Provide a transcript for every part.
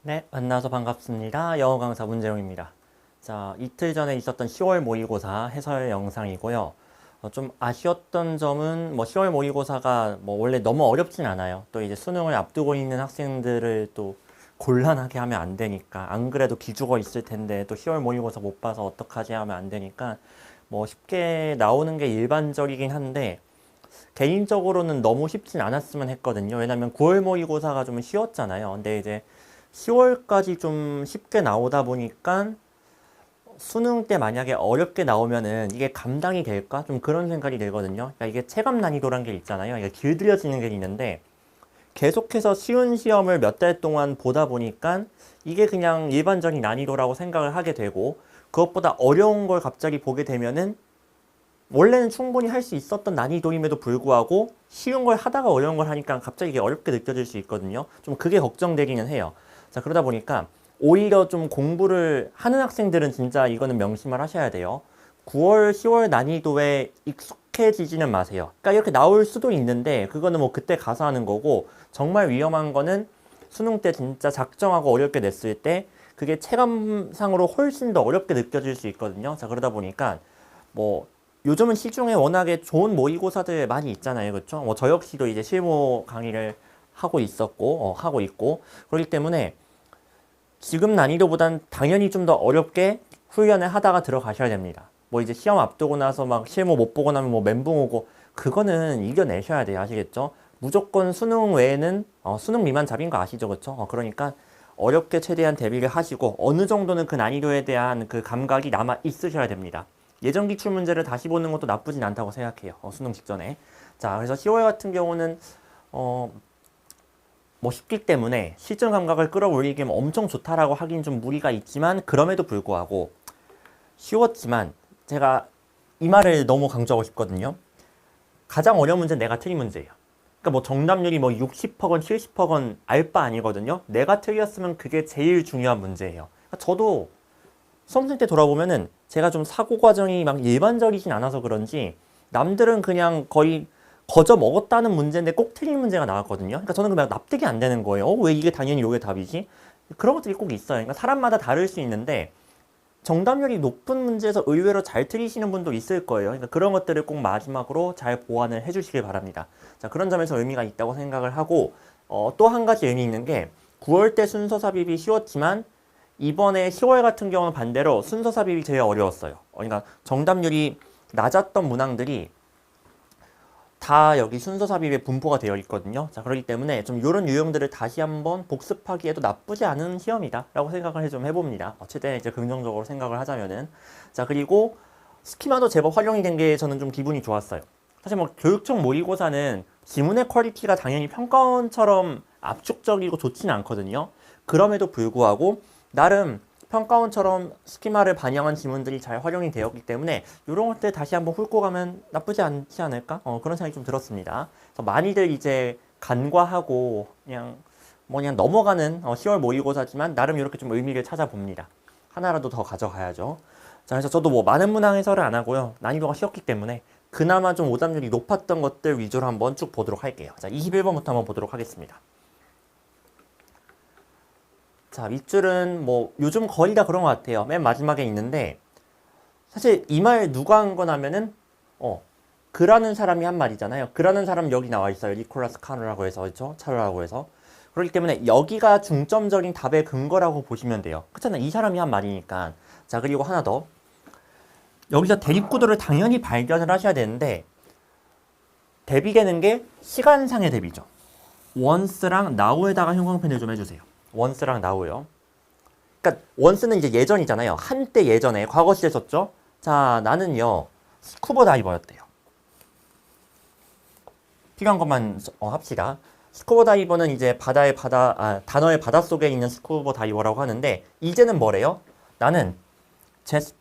네, 만나서 반갑습니다. 영어 강사 문재용입니다. 자, 이틀 전에 있었던 10월 모의고사 해설 영상이고요. 좀 아쉬웠던 점은 10월 모의고사가 원래 너무 어렵진 않아요. 또 이제 수능을 앞두고 있는 학생들을 또 곤란하게 하면 안 되니까, 안 그래도 기죽어 있을 텐데 또 10월 모의고사 못 봐서 어떡하지 하면 안 되니까 쉽게 나오는 게 일반적이긴 한데 개인적으로는 너무 쉽진 않았으면 했거든요. 왜냐면 9월 모의고사가 좀 쉬웠잖아요. 근데 이제 10월까지 좀 쉽게 나오다 보니까 수능 때 만약에 어렵게 나오면은 이게 감당이 될까? 좀 그런 생각이 들거든요. 그러니까 이게 체감 난이도란 게 있잖아요. 이게 길들여지는 게 있는데 계속해서 쉬운 시험을 몇 달 동안 보다 보니까 이게 그냥 일반적인 난이도라고 생각을 하게 되고 그것보다 어려운 걸 갑자기 보게 되면은 원래는 충분히 할 수 있었던 난이도임에도 불구하고 쉬운 걸 하다가 어려운 걸 하니까 갑자기 이게 어렵게 느껴질 수 있거든요. 좀 그게 걱정되기는 해요. 자, 그러다 보니까 오히려 좀 공부를 하는 학생들은 진짜 이거는 명심을 하셔야 돼요. 9월, 10월 난이도에 익숙해지지는 마세요. 그러니까 이렇게 나올 수도 있는데 그거는 그때 가서 하는 거고 정말 위험한 거는 수능 때 진짜 작정하고 어렵게 냈을 때 그게 체감상으로 훨씬 더 어렵게 느껴질 수 있거든요. 자, 그러다 보니까 요즘은 시중에 워낙에 좋은 모의고사들 많이 있잖아요. 그렇죠? 저 역시도 이제 실무 강의를 하고 있었고, 하고 있고. 그렇기 때문에 지금 난이도보단 당연히 좀 더 어렵게 훈련을 하다가 들어가셔야 됩니다. 이제 시험 앞두고 나서 막 실무 못 보고 나면 멘붕 오고, 그거는 이겨내셔야 돼요. 아시겠죠? 무조건 수능 외에는, 수능 미만 잡인 거 아시죠? 그렇죠? 그러니까 어렵게 최대한 대비를 하시고, 어느 정도는 그 난이도에 대한 그 감각이 남아 있으셔야 됩니다. 예전 기출 문제를 다시 보는 것도 나쁘진 않다고 생각해요. 수능 직전에. 자, 그래서 10월 같은 경우는 쉽기 때문에 시점 감각을 끌어올리기엔 엄청 좋다라고 하긴 좀 무리가 있지만 그럼에도 불구하고 쉬웠지만 제가 이 말을 너무 강조하고 싶거든요. 가장 어려운 문제는 내가 틀린 문제예요. 그러니까 정답률이 60%건 70%건 알 바 아니거든요. 내가 틀렸으면 그게 제일 중요한 문제예요. 그러니까 저도 수험생 때 돌아보면은 제가 좀 사고 과정이 막 일반적이진 않아서 그런지 남들은 그냥 거의 거저 먹었다는 문제인데 꼭 틀린 문제가 나왔거든요. 그러니까 저는 그냥 납득이 안 되는 거예요. 왜 이게 당연히 요게 답이지? 그런 것들이 꼭 있어요. 그러니까 사람마다 다를 수 있는데 정답률이 높은 문제에서 의외로 잘 틀리시는 분도 있을 거예요. 그러니까 그런 것들을 꼭 마지막으로 잘 보완을 해주시길 바랍니다. 자, 그런 점에서 의미가 있다고 생각을 하고 또 한 가지 의미 있는 게 9월 때 순서 삽입이 쉬웠지만 이번에 10월 같은 경우는 반대로 순서 삽입이 제일 어려웠어요. 그러니까 정답률이 낮았던 문항들이 다 여기 순서 삽입에 분포가 되어 있거든요. 자, 그렇기 때문에 좀 이런 유형들을 다시 한번 복습하기에도 나쁘지 않은 시험이다 라고 생각을 좀 해봅니다. 최대한 이제 긍정적으로 생각을 하자면은. 자, 그리고 스키마도 제법 활용이 된 게 저는 좀 기분이 좋았어요. 사실 교육청 모의고사는 지문의 퀄리티가 당연히 평가원처럼 압축적이고 좋지는 않거든요. 그럼에도 불구하고 나름 평가원처럼 스키마를 반영한 지문들이 잘 활용이 되었기 때문에 이런 것들 다시 한번 훑고 가면 나쁘지 않지 않을까? 그런 생각이 좀 들었습니다. 그래서 많이들 이제 간과하고 그냥 넘어가는 10월 모의고사지만 나름 이렇게 좀 의미를 찾아봅니다. 하나라도 더 가져가야죠. 자, 그래서 저도 많은 문항 해설을 안 하고요. 난이도가 쉬웠기 때문에 그나마 좀 오답률이 높았던 것들 위주로 한번 쭉 보도록 할게요. 자, 21번부터 한번 보도록 하겠습니다. 자, 밑줄은 요즘 거의 다 그런 것 같아요. 맨 마지막에 있는데 사실 이 말 누가 한 거냐면은 그라는 사람이 한 말이잖아요. 그라는 사람 여기 나와 있어요. 니콜라스 카누라고 해서 그렇죠? 차르라고 해서. 그렇기 때문에 여기가 중점적인 답의 근거라고 보시면 돼요. 그렇잖아요. 이 사람이 한 말이니까. 자, 그리고 하나 더. 여기서 대립구도를 당연히 발견을 하셔야 되는데 대비되는 게 시간상의 대비죠. once랑 now에다가 형광펜을 좀 해주세요. once랑 now요. 그러니까 once는 이제 예전이잖아요. 한때 예전에 과거 시제 썼죠. 자, 나는요 스쿠버 다이버였대요. 필요한 것만 합시다. 스쿠버 다이버는 이제 단어의 바닷속에 있는 스쿠버 다이버라고 하는데 이제는 뭐래요? 나는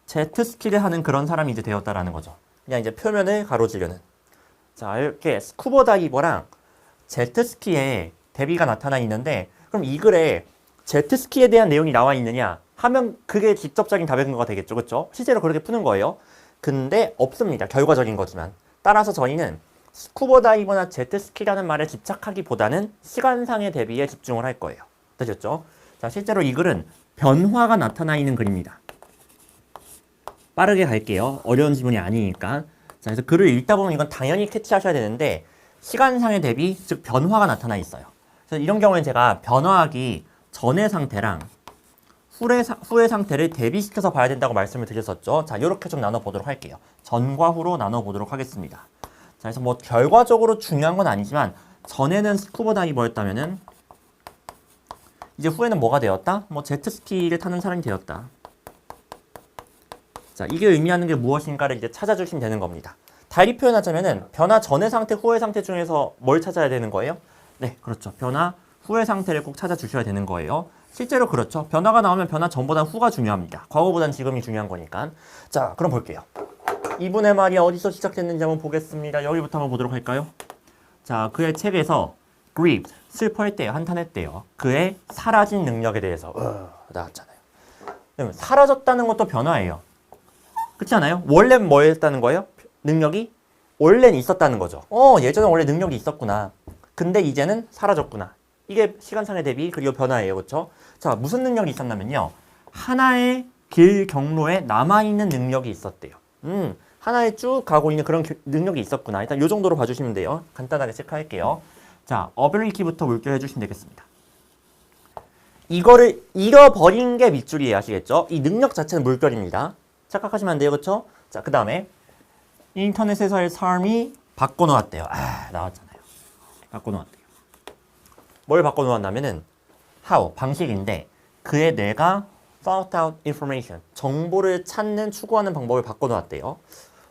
제트스키를 하는 그런 사람이 이제 되었다라는 거죠. 그냥 이제 표면을 가로지르는. 자, 이렇게 스쿠버 다이버랑 제트스키의 대비가 나타나 있는데 그럼 이 글에 제트스키에 대한 내용이 나와 있느냐 하면 그게 직접적인 답의 근거가 되겠죠. 그렇죠? 실제로 그렇게 푸는 거예요. 근데 없습니다. 결과적인 거지만. 따라서 저희는 스쿠버 다이버나 제트스키라는 말에 집착하기보다는 시간상의 대비에 집중을 할 거예요. 되셨죠? 자, 자, 실제로 이 글은 변화가 나타나 있는 글입니다. 빠르게 갈게요. 어려운 지문이 아니니까. 자, 그래서 글을 읽다 보면 이건 당연히 캐치하셔야 되는데 시간상의 대비, 즉 변화가 나타나 있어요. 그래서 이런 경우에는 제가 변화하기 전의 상태랑 후의 상태를 대비시켜서 봐야 된다고 말씀을 드렸었죠. 자, 이렇게 좀 나눠보도록 할게요. 전과 후로 나눠보도록 하겠습니다. 자, 그래서 뭐 결과적으로 중요한 건 아니지만 전에는 스쿠버 다이버였다면은 이제 후에는 뭐가 되었다? 뭐 제트스키를 타는 사람이 되었다. 자, 이게 의미하는 게 무엇인가를 이제 찾아주시면 되는 겁니다. 달리 표현하자면은 변화 전의 상태, 후의 상태 중에서 뭘 찾아야 되는 거예요? 네, 그렇죠. 변화 후의 상태를 꼭 찾아주셔야 되는 거예요. 실제로 그렇죠. 변화가 나오면 변화 전보다 후가 중요합니다. 과거보단 지금이 중요한 거니까. 자, 그럼 볼게요. 이분의 말이 어디서 시작됐는지 한번 보겠습니다. 여기부터 한번 보도록 할까요? 자, 그의 책에서 grieved, 슬퍼했대요. 한탄했대요. 그의 사라진 능력에 대해서 나왔잖아요. 사라졌다는 것도 변화예요. 그렇지 않아요? 원래는 뭐였다는 거예요? 능력이? 원래는 있었다는 거죠. 예전에 원래 능력이 있었구나. 근데 이제는 사라졌구나. 이게 시간상의 대비 그리고 변화예요. 그렇죠? 자, 무슨 능력이 있었냐면요. 하나의 길 경로에 남아있는 능력이 있었대요. 하나에 쭉 가고 있는 그런 능력이 있었구나. 일단 이 정도로 봐주시면 돼요. 간단하게 체크할게요. 자, ability부터 물결해 주시면 되겠습니다. 이거를 잃어버린 게 밑줄이에요. 아시겠죠? 이 능력 자체는 물결입니다. 착각하시면 안 돼요. 그렇죠? 자, 그 다음에 인터넷에서의 삶이 바꿔놓았대요. 나왔잖아요. 바꿔놓았대요. 뭘 바꿔놓았냐면은 how, 방식인데 그의 뇌가 sought out information, 정보를 찾는, 추구하는 방법을 바꿔놓았대요.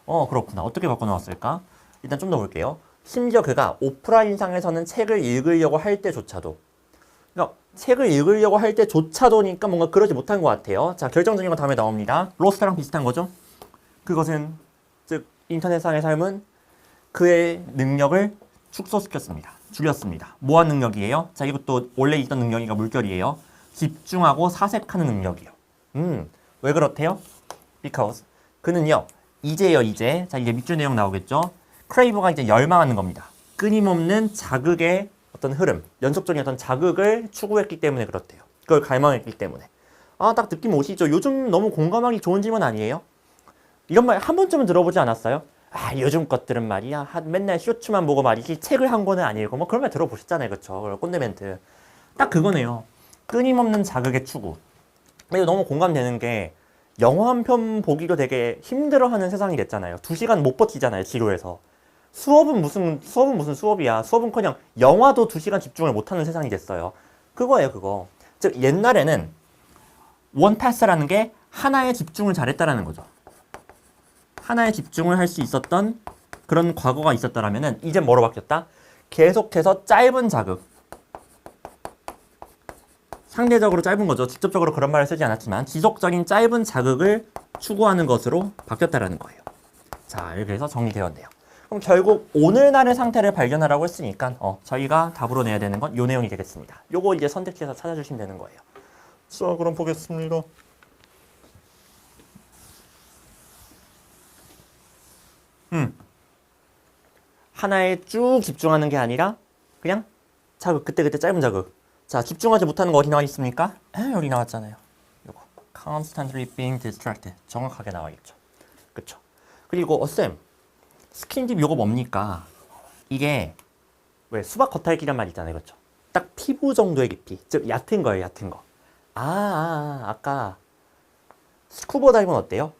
그렇구나. 어떻게 바꿔놓았을까? 일단 좀 더 볼게요. 심지어 그가 오프라인상에서는 책을 읽으려고 할 때조차도, 그러니까 책을 읽으려고 할 때조차도니까 뭔가 그러지 못한 것 같아요. 자, 결정적인 거 다음에 나옵니다. 로스트랑 비슷한 거죠. 그것은, 즉 인터넷상의 삶은 그의 능력을 축소시켰습니다. 줄였습니다. 뭐한 능력이에요? 자, 이것도 원래 있던 능력이니까 물결이에요. 집중하고 사색하는 능력이요. 왜 그렇대요? Because 그는요, 이제요, 이제. 자, 이제 밑줄 내용 나오겠죠? 크레이브가 이제 열망하는 겁니다. 끊임없는 자극의 어떤 흐름, 연속적인 어떤 자극을 추구했기 때문에 그렇대요. 그걸 갈망했기 때문에. 딱 느낌 오시죠? 요즘 너무 공감하기 좋은 질문 아니에요? 이런 말 한 번쯤은 들어보지 않았어요? 요즘 것들은 말이야. 맨날 쇼츠만 보고 말이지 책을 한 권은 안 읽고 뭐 그런 말 들어보셨잖아요. 그쵸? 꼰대 멘트. 딱 그거네요. 끊임없는 자극의 추구. 근데 너무 공감되는 게 영화 한 편 보기도 되게 힘들어하는 세상이 됐잖아요. 2시간 못 버티잖아요. 지루해서. 수업은 무슨 수업이야. 수업은커녕 영화도 2시간 집중을 못하는 세상이 됐어요. 그거예요. 그거. 즉 옛날에는 원패스라는 게 하나에 집중을 잘했다라는 거죠. 하나에 집중을 할 수 있었던 그런 과거가 있었다라면은 이제 뭐로 바뀌었다? 계속해서 짧은 자극. 상대적으로 짧은 거죠. 직접적으로 그런 말을 쓰지 않았지만 지속적인 짧은 자극을 추구하는 것으로 바뀌었다라는 거예요. 자, 이렇게 해서 정리되었네요. 그럼 결국 오늘날의 상태를 발견하라고 했으니까 저희가 답으로 내야 되는 건 요 내용이 되겠습니다. 요거 이제 선택지에서 찾아주시면 되는 거예요. 자, 그럼 보겠습니다. 하나에 쭉 집중하는 게 아니라 그냥 자극, 그때그때 짧은 자극. 자, 집중하지 못하는 거 어디 나와 있습니까? 여기 나왔잖아요. 요거 constantly being distracted. 정확하게 나와 있죠. 그쵸? 그리고 쌤, 스킨딥 요거 뭡니까? 이게 왜 수박 겉핥기란 말 있잖아요. 그쵸? 딱 피부 정도의 깊이. 즉 얕은 거예요. 얕은 거. 아까 스쿠버 다이버는 어때요?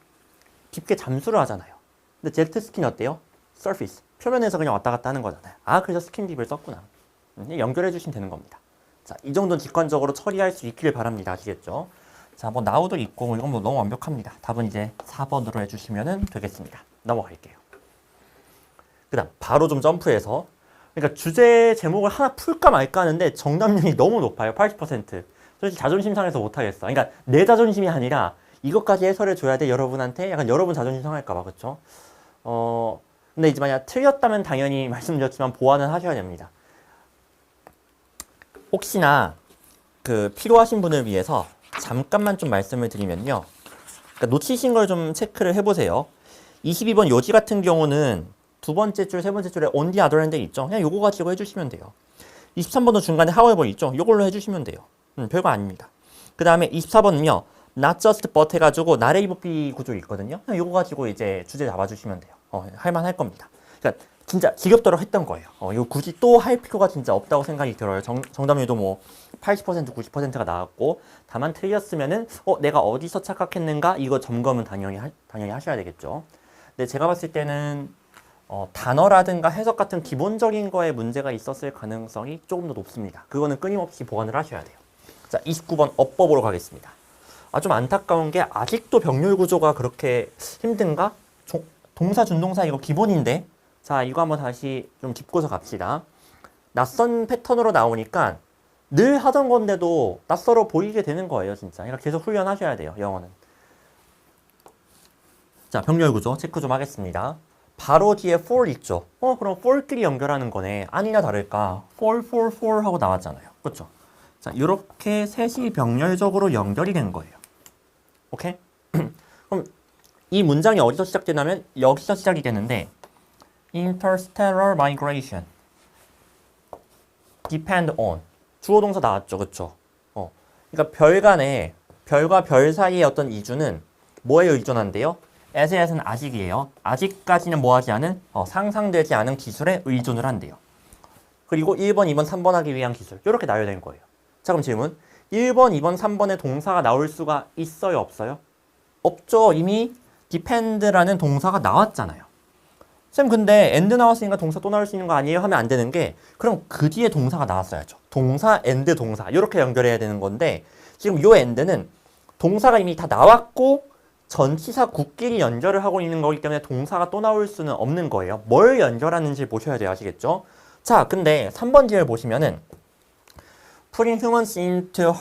깊게 잠수를 하잖아요. 근데 제트스키는 어때요? 서피스. 표면에서 그냥 왔다 갔다 하는 거잖아요. 그래서 스킨딥을 썼구나. 연결해 주시면 되는 겁니다. 자, 이 정도는 직관적으로 처리할 수 있기를 바랍니다. 아시겠죠? 자, 뭐 나우도 있고 이건 뭐 너무 완벽합니다. 답은 이제 4번으로 해주시면 되겠습니다. 넘어갈게요. 그 다음 바로 좀 점프해서, 그러니까 주제 제목을 하나 풀까 말까 하는데 정답률이 너무 높아요. 80%. 솔직히 자존심 상해서 못하겠어. 그러니까 내 자존심이 아니라 이것까지 해설해 줘야 돼 여러분한테. 약간 여러분 자존심 상할까 봐. 그쵸? 근데 이제 만약 틀렸다면 당연히 말씀드렸지만 보완은 하셔야 됩니다. 혹시나 필요하신 분을 위해서 잠깐만 좀 말씀을 드리면요. 그러니까 놓치신 걸 좀 체크를 해보세요. 22번 요지 같은 경우는 두 번째 줄, 세 번째 줄에 on the other hand 있죠. 그냥 요거 가지고 해주시면 돼요. 23번도 중간에 however 있죠. 요걸로 해주시면 돼요. 별거 아닙니다. 그 다음에 24번은요. not just but 해가지고 나레이 복비 구조 있거든요. 이거 가지고 이제 주제 잡아주시면 돼요. 할만할 겁니다. 그러니까 진짜 지겹도록 했던 거예요. 이거 굳이 또 할 필요가 진짜 없다고 생각이 들어요. 정답률도 뭐 80%, 90%가 나왔고 다만 틀렸으면은 내가 어디서 착각했는가 이거 점검은 당연히 하셔야 되겠죠. 근데 제가 봤을 때는 단어라든가 해석 같은 기본적인 거에 문제가 있었을 가능성이 조금 더 높습니다. 그거는 끊임없이 보완을 하셔야 돼요. 자, 29번 어법으로 가겠습니다. 좀 안타까운 게 아직도 병렬 구조가 그렇게 힘든가? 동사, 준동사 이거 기본인데 자, 이거 한번 다시 좀 짚고서 갑시다. 낯선 패턴으로 나오니까 늘 하던 건데도 낯설어 보이게 되는 거예요, 진짜. 그러니까 계속 훈련하셔야 돼요, 영어는. 자, 병렬 구조 체크 좀 하겠습니다. 바로 뒤에 for 있죠. 그럼 for끼리 연결하는 거네. 아니나 다를까. for 하고 나왔잖아요. 그렇죠? 자, 이렇게 셋이 병렬적으로 연결이 된 거예요. 오케이? 그럼 이 문장이 어디서 시작되냐면 여기서 시작이 되는데 interstellar migration depend on 주어 동사 나왔죠. 그렇죠? 그러니까 별과 별 사이의 어떤 이주는 뭐에 의존한대요? as는 아직이에요. 아직까지는 뭐하지 않은 상상되지 않은 기술에 의존을 한대요. 그리고 1번, 2번, 3번 하기 위한 기술 이렇게 나열된 거예요. 자, 그럼 질문 1번, 2번, 3번에 동사가 나올 수가 있어요? 없어요? 없죠. 이미 depend라는 동사가 나왔잖아요. 쌤 근데 and 나왔으니까 동사 또 나올 수 있는 거 아니에요? 하면 안 되는 게 그럼 그 뒤에 동사가 나왔어야죠. 동사, and 동사 이렇게 연결해야 되는 건데 지금 요 and는 동사가 이미 다 나왔고 전치사 구끼리 연결을 하고 있는 거기 때문에 동사가 또 나올 수는 없는 거예요. 뭘 연결하는지 보셔야 돼요. 아시겠죠? 자, 근데 3번 뒤를 보시면은 putting humans into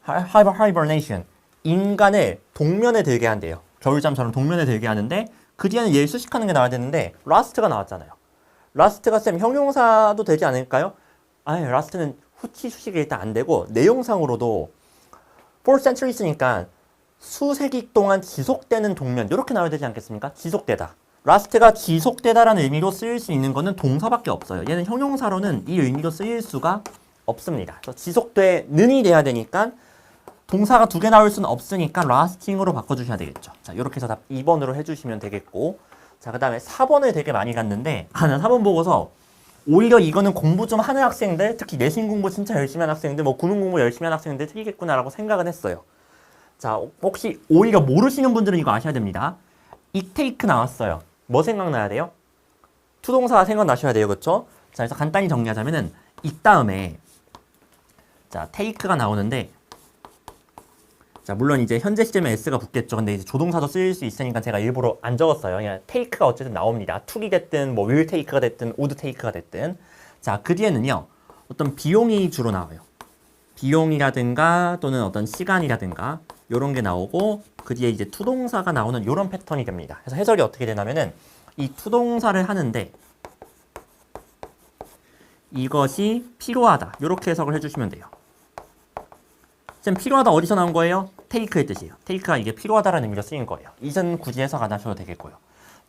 hibernation 인간을 동면에 들게 한대요. 겨울잠처럼 동면에 들게 하는데 그 뒤에는 얘를 수식하는 게 나와야 되는데 last가 나왔잖아요. last가 쌤 형용사도 되지 않을까요? last는 후치 수식이 일단 안 되고 내용상으로도 4th century니까 수세기 동안 지속되는 동면 이렇게 나와야 되지 않겠습니까? 지속되다. last가 지속되다라는 의미로 쓰일 수 있는 거는 동사밖에 없어요. 얘는 형용사로는 이 의미로 쓰일 수가 없습니다. 그래서 지속되는이 돼야 되니까 동사가 두 개 나올 수는 없으니까 lasting으로 바꿔주셔야 되겠죠. 자, 이렇게 해서 답 2번으로 해주시면 되겠고 자, 그 다음에 4번을 되게 많이 갔는데 난 4번 보고서 오히려 이거는 공부 좀 하는 학생들 특히 내신 공부 진짜 열심히 하는 학생들 뭐 구능 공부 열심히 하는 학생들 틀리겠구나라고 생각은 했어요. 자, 혹시 오히려 모르시는 분들은 이거 아셔야 됩니다. it take 나왔어요. 뭐 생각나야 돼요? 투동사가 생각나셔야 돼요. 그렇죠? 자, 그래서 간단히 정리하자면은 이 다음에 자, take가 나오는데 자, 물론 이제 현재 시점에 s가 붙겠죠. 근데 이제 조동사도 쓰일 수 있으니까 제가 일부러 안 적었어요. 그냥 take가 어쨌든 나옵니다. to이 됐든 뭐 will take가 됐든 would take가 됐든 자, 그 뒤에는요. 어떤 비용이 주로 나와요. 비용이라든가 또는 어떤 시간이라든가 요런 게 나오고 그 뒤에 이제 투동사가 나오는 요런 패턴이 됩니다. 그래서 해석이 어떻게 되냐면은 이 투동사를 하는데 이것이 필요하다. 요렇게 해석을 해주시면 돼요. 지금 필요하다 어디서 나온 거예요? take의 뜻이에요. take가 이게 필요하다라는 의미로 쓰인 거예요. 이전 굳이 해석 안 하셔도 되겠고요.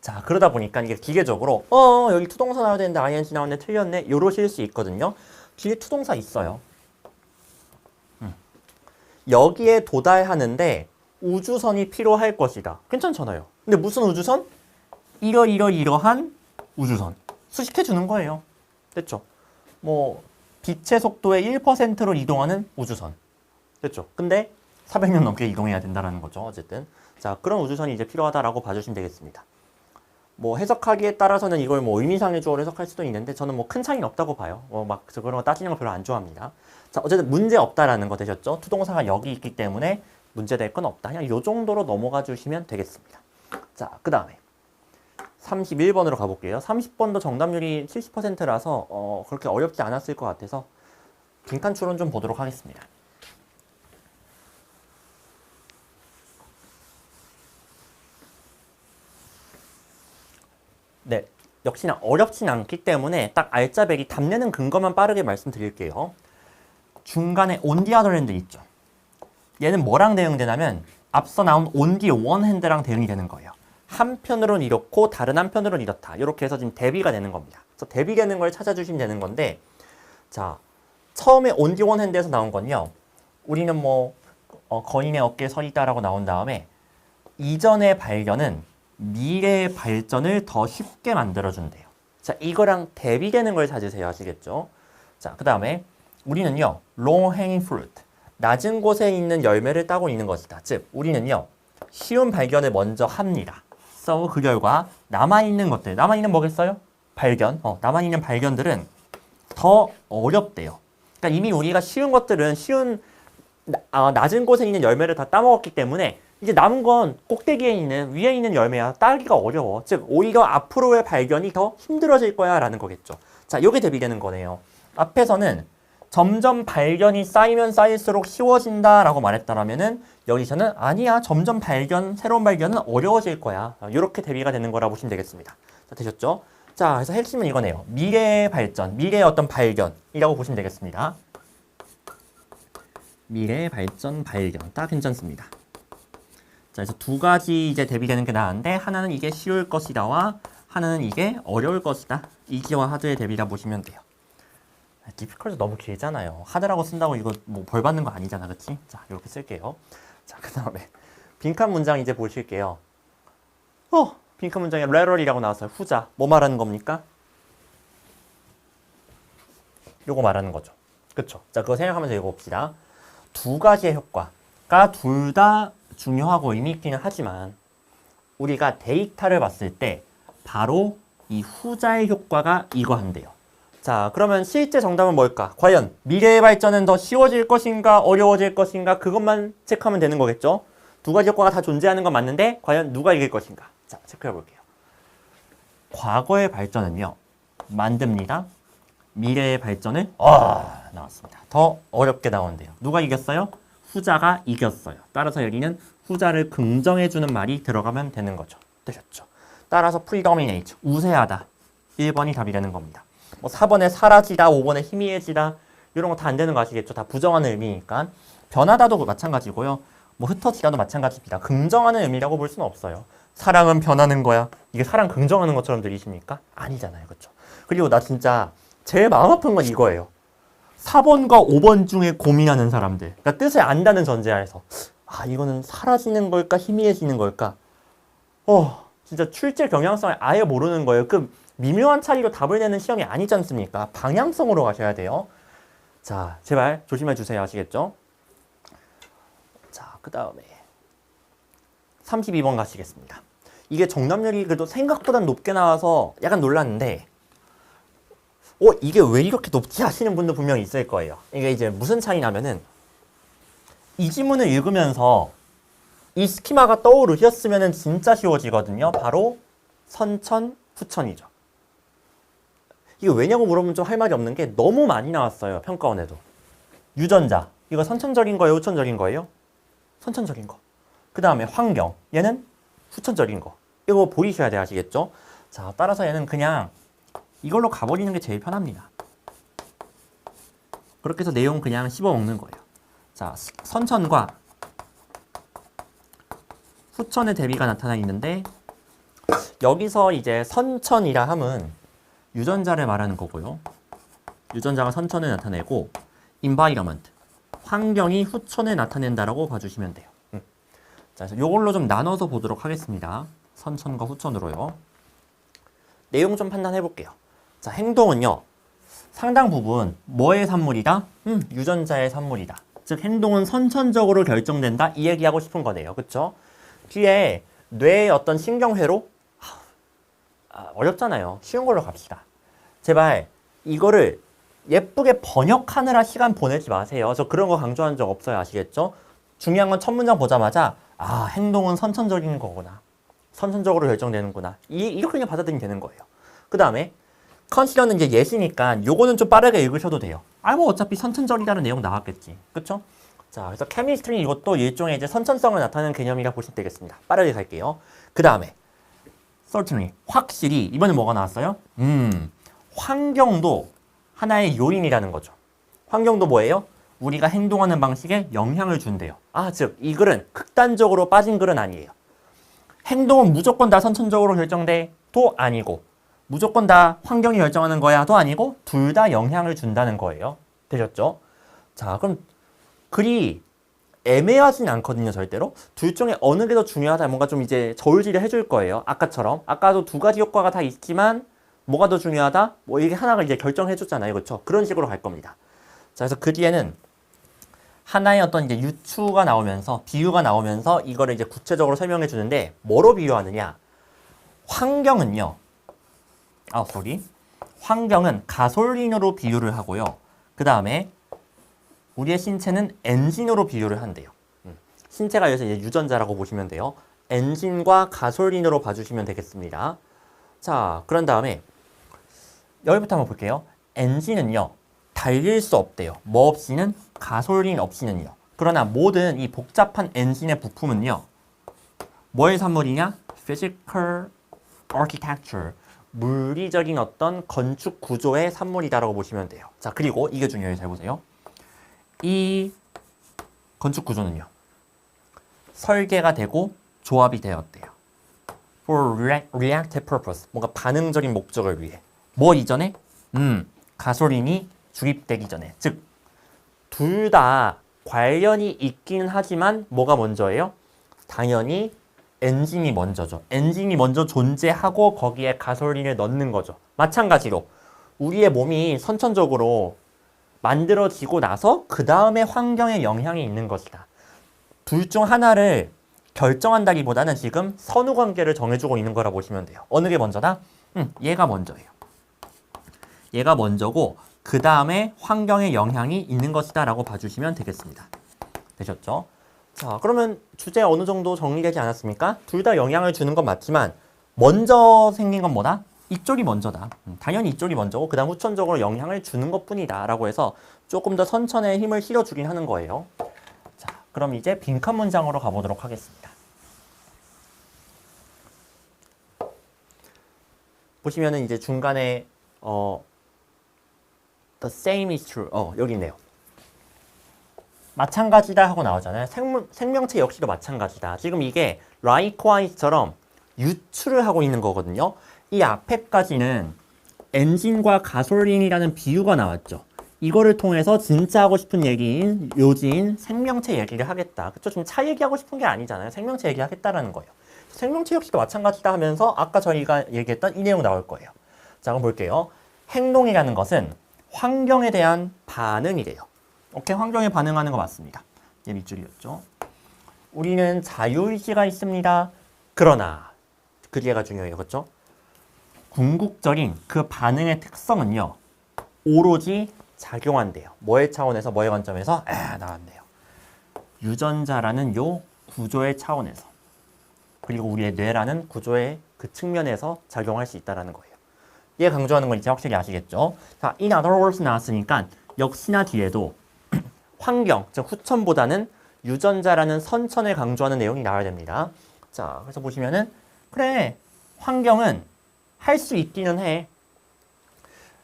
자, 그러다 보니까 이게 기계적으로 여기 투동사 나와야 되는데 ing 나왔네 틀렸네 요러실 수 있거든요. 뒤에 투동사 있어요. 여기에 도달하는데 우주선이 필요할 것이다. 괜찮잖아요. 근데 무슨 우주선? 이러한 우주선. 수식해 주는 거예요. 됐죠? 뭐 빛의 속도의 1%로 이동하는 우주선. 됐죠? 근데 400년 넘게 이동해야 된다는 거죠. 어쨌든. 자, 그런 우주선이 이제 필요하다라고 봐주시면 되겠습니다. 뭐 해석하기에 따라서는 이걸 뭐 의미상의 주어로 해석할 수도 있는데 저는 뭐 큰 차이는 없다고 봐요. 막 그런 거 따지는 거 별로 안 좋아합니다. 자, 어쨌든 문제 없다라는 거 되셨죠? 투동사가 여기 있기 때문에 문제될 건 없다. 그냥 이 정도로 넘어가 주시면 되겠습니다. 자, 그 다음에 31번으로 가볼게요. 30번도 정답률이 70%라서 그렇게 어렵지 않았을 것 같아서 빈칸 추론 좀 보도록 하겠습니다. 네, 역시나 어렵진 않기 때문에 딱 알짜배기 답내는 근거만 빠르게 말씀드릴게요. 중간에 on the other hand 있죠. 얘는 뭐랑 대응되냐면 앞서 나온 on the one hand랑 대응이 되는 거예요. 한편으로는 이렇고 다른 한편으로는 이렇다. 이렇게 해서 지금 대비가 되는 겁니다. 그래서 대비되는 걸 찾아주시면 되는 건데 자, 처음에 on the one hand에서 나온 건요. 우리는 뭐 거인의 어깨에 서 있다라고 나온 다음에 이전의 발견은 미래의 발전을 더 쉽게 만들어준대요. 자, 이거랑 대비되는 걸 찾으세요. 아시겠죠? 자, 그 다음에 우리는요, low hanging fruit, 낮은 곳에 있는 열매를 따고 있는 것이다. 즉, 우리는요, 쉬운 발견을 먼저 합니다. So, 그 결과 남아있는 것들, 남아있는 뭐겠어요? 발견. 남아있는 발견들은 더 어렵대요. 그러니까 이미 우리가 쉬운 것들은 낮은 곳에 있는 열매를 다 따먹었기 때문에 이제 남은 건 꼭대기에 있는, 위에 있는 열매야 따기가 어려워. 즉, 오히려 앞으로의 발견이 더 힘들어질 거야 라는 거겠죠. 자, 요게 대비되는 거네요. 앞에서는 점점 발견이 쌓이면 쌓일수록 쉬워진다 라고 말했다라면은 여기서는 아니야, 점점 새로운 발견은 어려워질 거야. 이렇게 대비가 되는 거라고 보시면 되겠습니다. 자, 되셨죠? 자, 그래서 핵심은 이거네요. 미래의 발전, 미래의 어떤 발견이라고 보시면 되겠습니다. 미래의 발전, 발견. 딱 괜찮습니다. 자, 그래서 두 가지 이제 대비되는 게 나은데, 하나는 이게 쉬울 것이다와 하나는 이게 어려울 것이다. 이지와 하드의 대비라 보시면 돼요. 디피컬트 너무 길잖아요. 하드라고 쓴다고 이거 뭐 벌 받는 거 아니잖아, 그치? 자, 이렇게 쓸게요. 자, 그 다음에 빈칸 문장 이제 보실게요. 빈칸 문장에 lateral이라고 나왔어요. 후자. 뭐 말하는 겁니까? 요거 말하는 거죠. 그쵸? 자, 그거 생각하면서 읽어봅시다. 두 가지의 효과가 둘 다 중요하고 의미 있기는 하지만 우리가 데이터를 봤을 때 바로 이 후자의 효과가 이거 한대요. 자, 그러면 실제 정답은 뭘까? 과연 미래의 발전은 더 쉬워질 것인가 어려워질 것인가 그것만 체크하면 되는 거겠죠? 두 가지 효과가 다 존재하는 건 맞는데 과연 누가 이길 것인가? 자, 체크해 볼게요. 과거의 발전은요, 만듭니다. 미래의 발전을 나왔습니다. 더 어렵게 나온대요. 누가 이겼어요? 후자가 이겼어요. 따라서 여기는 후자를 긍정해주는 말이 들어가면 되는 거죠. 되셨죠? 따라서 predominate, 우세하다. 1번이 답이 되는 겁니다. 뭐 4번에 사라지다, 5번에 희미해지다 이런 거 다 안 되는 거 아시겠죠? 다 부정하는 의미니까. 변하다도 마찬가지고요. 뭐 흩어지다도 마찬가지입니다. 긍정하는 의미라고 볼 수는 없어요. 사랑은 변하는 거야. 이게 사랑 긍정하는 것처럼 들리십니까? 아니잖아요. 그렇죠? 그리고 나 진짜 제일 마음 아픈 건 이거예요. 4번과 5번 중에 고민하는 사람들. 그러니까 뜻을 안다는 전제하에서 이거는 사라지는 걸까 희미해지는 걸까? 진짜 출제 경향성을 아예 모르는 거예요. 그 미묘한 차이로 답을 내는 시험이 아니지 않습니까? 방향성으로 가셔야 돼요. 자, 제발 조심해 주세요. 아시겠죠? 자, 그 다음에 32번 가시겠습니다. 이게 정답률이 그래도 생각보다 높게 나와서 약간 놀랐는데 이게 왜 이렇게 높지 하시는 분도 분명히 있을 거예요. 이게 이제 무슨 차이냐면은 이 지문을 읽으면서 이 스키마가 떠오르셨으면 진짜 쉬워지거든요. 바로 선천, 후천이죠. 이거 왜냐고 물어보면 좀 할 말이 없는 게 너무 많이 나왔어요. 평가원에도. 유전자. 이거 선천적인 거예요? 후천적인 거예요? 선천적인 거. 그 다음에 환경. 얘는 후천적인 거. 이거 보이셔야 돼. 아시겠죠? 자, 따라서 얘는 그냥 이걸로 가버리는 게 제일 편합니다. 그렇게 해서 내용 그냥 씹어먹는 거예요. 자, 선천과 후천의 대비가 나타나 있는데 여기서 이제 선천이라 함은 유전자를 말하는 거고요. 유전자가 선천을 나타내고 environment, 환경이 후천을 나타낸다라고 봐주시면 돼요. 자, 그래서 이걸로 좀 나눠서 보도록 하겠습니다. 선천과 후천으로요. 내용 좀 판단해 볼게요. 자, 행동은요. 상당 부분 뭐의 산물이다? 유전자의 산물이다. 즉 행동은 선천적으로 결정된다. 이 얘기하고 싶은 거네요. 그쵸? 뒤에 뇌의 어떤 신경회로 어렵잖아요. 쉬운 걸로 갑시다. 제발 이거를 예쁘게 번역하느라 시간 보내지 마세요. 저 그런 거 강조한 적 없어요. 아시겠죠? 중요한 건 첫 문장 보자마자 행동은 선천적인 거구나. 선천적으로 결정되는구나. 이렇게 그냥 받아들이면 되는 거예요. 그 다음에 컨시더는 이제 예시니까 요거는 좀 빠르게 읽으셔도 돼요. 뭐 어차피 선천적이라는 내용 나왔겠지. 그쵸? 자, 그래서 케미스트리 이것도 일종의 이제 선천성을 나타내는 개념이라 보시면 되겠습니다. 빠르게 갈게요. 그 다음에 certainly, 확실히 이번에 뭐가 나왔어요? 환경도 하나의 요인이라는 거죠. 환경도 뭐예요? 우리가 행동하는 방식에 영향을 준대요. 즉 이 글은 극단적으로 빠진 글은 아니에요. 행동은 무조건 다 선천적으로 결정돼도 아니고 무조건 다 환경이 결정하는 거야도 아니고 둘 다 영향을 준다는 거예요. 되셨죠? 자, 그럼 글이 애매하진 않거든요, 절대로. 둘 중에 어느 게 더 중요하다, 뭔가 좀 이제 저울질을 해줄 거예요. 아까처럼. 아까도 두 가지 효과가 다 있지만, 뭐가 더 중요하다? 뭐 이게 하나가 이제 결정해줬잖아요. 그렇죠? 그런 식으로 갈 겁니다. 자, 그래서 그 뒤에는 하나의 어떤 이제 유추가 나오면서, 비유가 나오면서 이거를 이제 구체적으로 설명해 주는데, 뭐로 비유하느냐? 환경은요. 환경은 가솔린으로 비유를 하고요. 그 다음에 우리의 신체는 엔진으로 비유를 한대요. 신체가 여기서 이제 유전자라고 보시면 돼요. 엔진과 가솔린으로 봐주시면 되겠습니다. 자, 그런 다음에 여기부터 한번 볼게요. 엔진은요, 달릴 수 없대요. 뭐 없이는? 가솔린 없이는요. 그러나 모든 이 복잡한 엔진의 부품은요, 뭐의 산물이냐? Physical Architecture. 물리적인 어떤 건축 구조의 산물이다라고 보시면 돼요. 자, 그리고 이게 중요해요. 잘 보세요. 이 건축 구조는요, 설계가 되고 조합이 되었대요. For reactive purpose. 뭔가 반응적인 목적을 위해. 뭐 이전에? 가솔린이 주입되기 전에. 즉, 둘 다 관련이 있기는 하지만 뭐가 먼저예요? 당연히 엔진이 먼저죠. 엔진이 먼저 존재하고 거기에 가솔린을 넣는 거죠. 마찬가지로 우리의 몸이 선천적으로 만들어지고 나서 그 다음에 환경에 영향이 있는 것이다. 둘 중 하나를 결정한다기보다는 지금 선후관계를 정해주고 있는 거라 보시면 돼요. 어느 게 먼저다? 얘가 먼저예요. 얘가 먼저고 그 다음에 환경에 영향이 있는 것이다 라고 봐주시면 되겠습니다. 되셨죠? 자, 그러면 주제 어느 정도 정리되지 않았습니까? 둘 다 영향을 주는 건 맞지만 먼저 생긴 건 뭐다? 이쪽이 먼저다. 당연히 이쪽이 먼저고 그 다음 후천적으로 영향을 주는 것뿐이다 라고 해서 조금 더 선천에 힘을 실어주긴 하는 거예요. 자, 그럼 이제 빈칸 문장으로 가보도록 하겠습니다. 보시면은 이제 중간에 The same is true. 여기 있네요. 마찬가지다 하고 나오잖아요. 생명체 역시도 마찬가지다. 지금 이게 likewise처럼 유추를 하고 있는 거거든요. 이 앞에까지는 엔진과 가솔린이라는 비유가 나왔죠. 이거를 통해서 진짜 하고 싶은 얘기인 요지인 생명체 얘기를 하겠다. 그쵸? 지금 차 얘기하고 싶은 게 아니잖아요. 생명체 얘기하겠다라는 거예요. 생명체 역시도 마찬가지다 하면서 아까 저희가 얘기했던 이 내용 나올 거예요. 자, 그럼 볼게요. 행동이라는 것은 환경에 대한 반응이래요. 오케이, 환경에 반응하는 거 맞습니다. 얘 밑줄이었죠. 우리는 자유의지가 있습니다. 그러나 그 뒤에가 중요해요. 그렇죠? 궁극적인 그 반응의 특성은요, 오로지 작용한대요. 뭐의 차원에서, 뭐의 관점에서? 나왔네요. 유전자라는 요 구조의 차원에서, 그리고 우리의 뇌라는 구조의 그 측면에서 작용할 수 있다는 거예요. 얘 강조하는 건 이제 확실히 아시겠죠? 자, in other words 나왔으니까 역시나 뒤에도 환경, 즉 후천보다는 유전자라는 선천을 강조하는 내용이 나와야 됩니다. 자, 그래서 보시면은 그래, 환경은 할 수 있기는 해.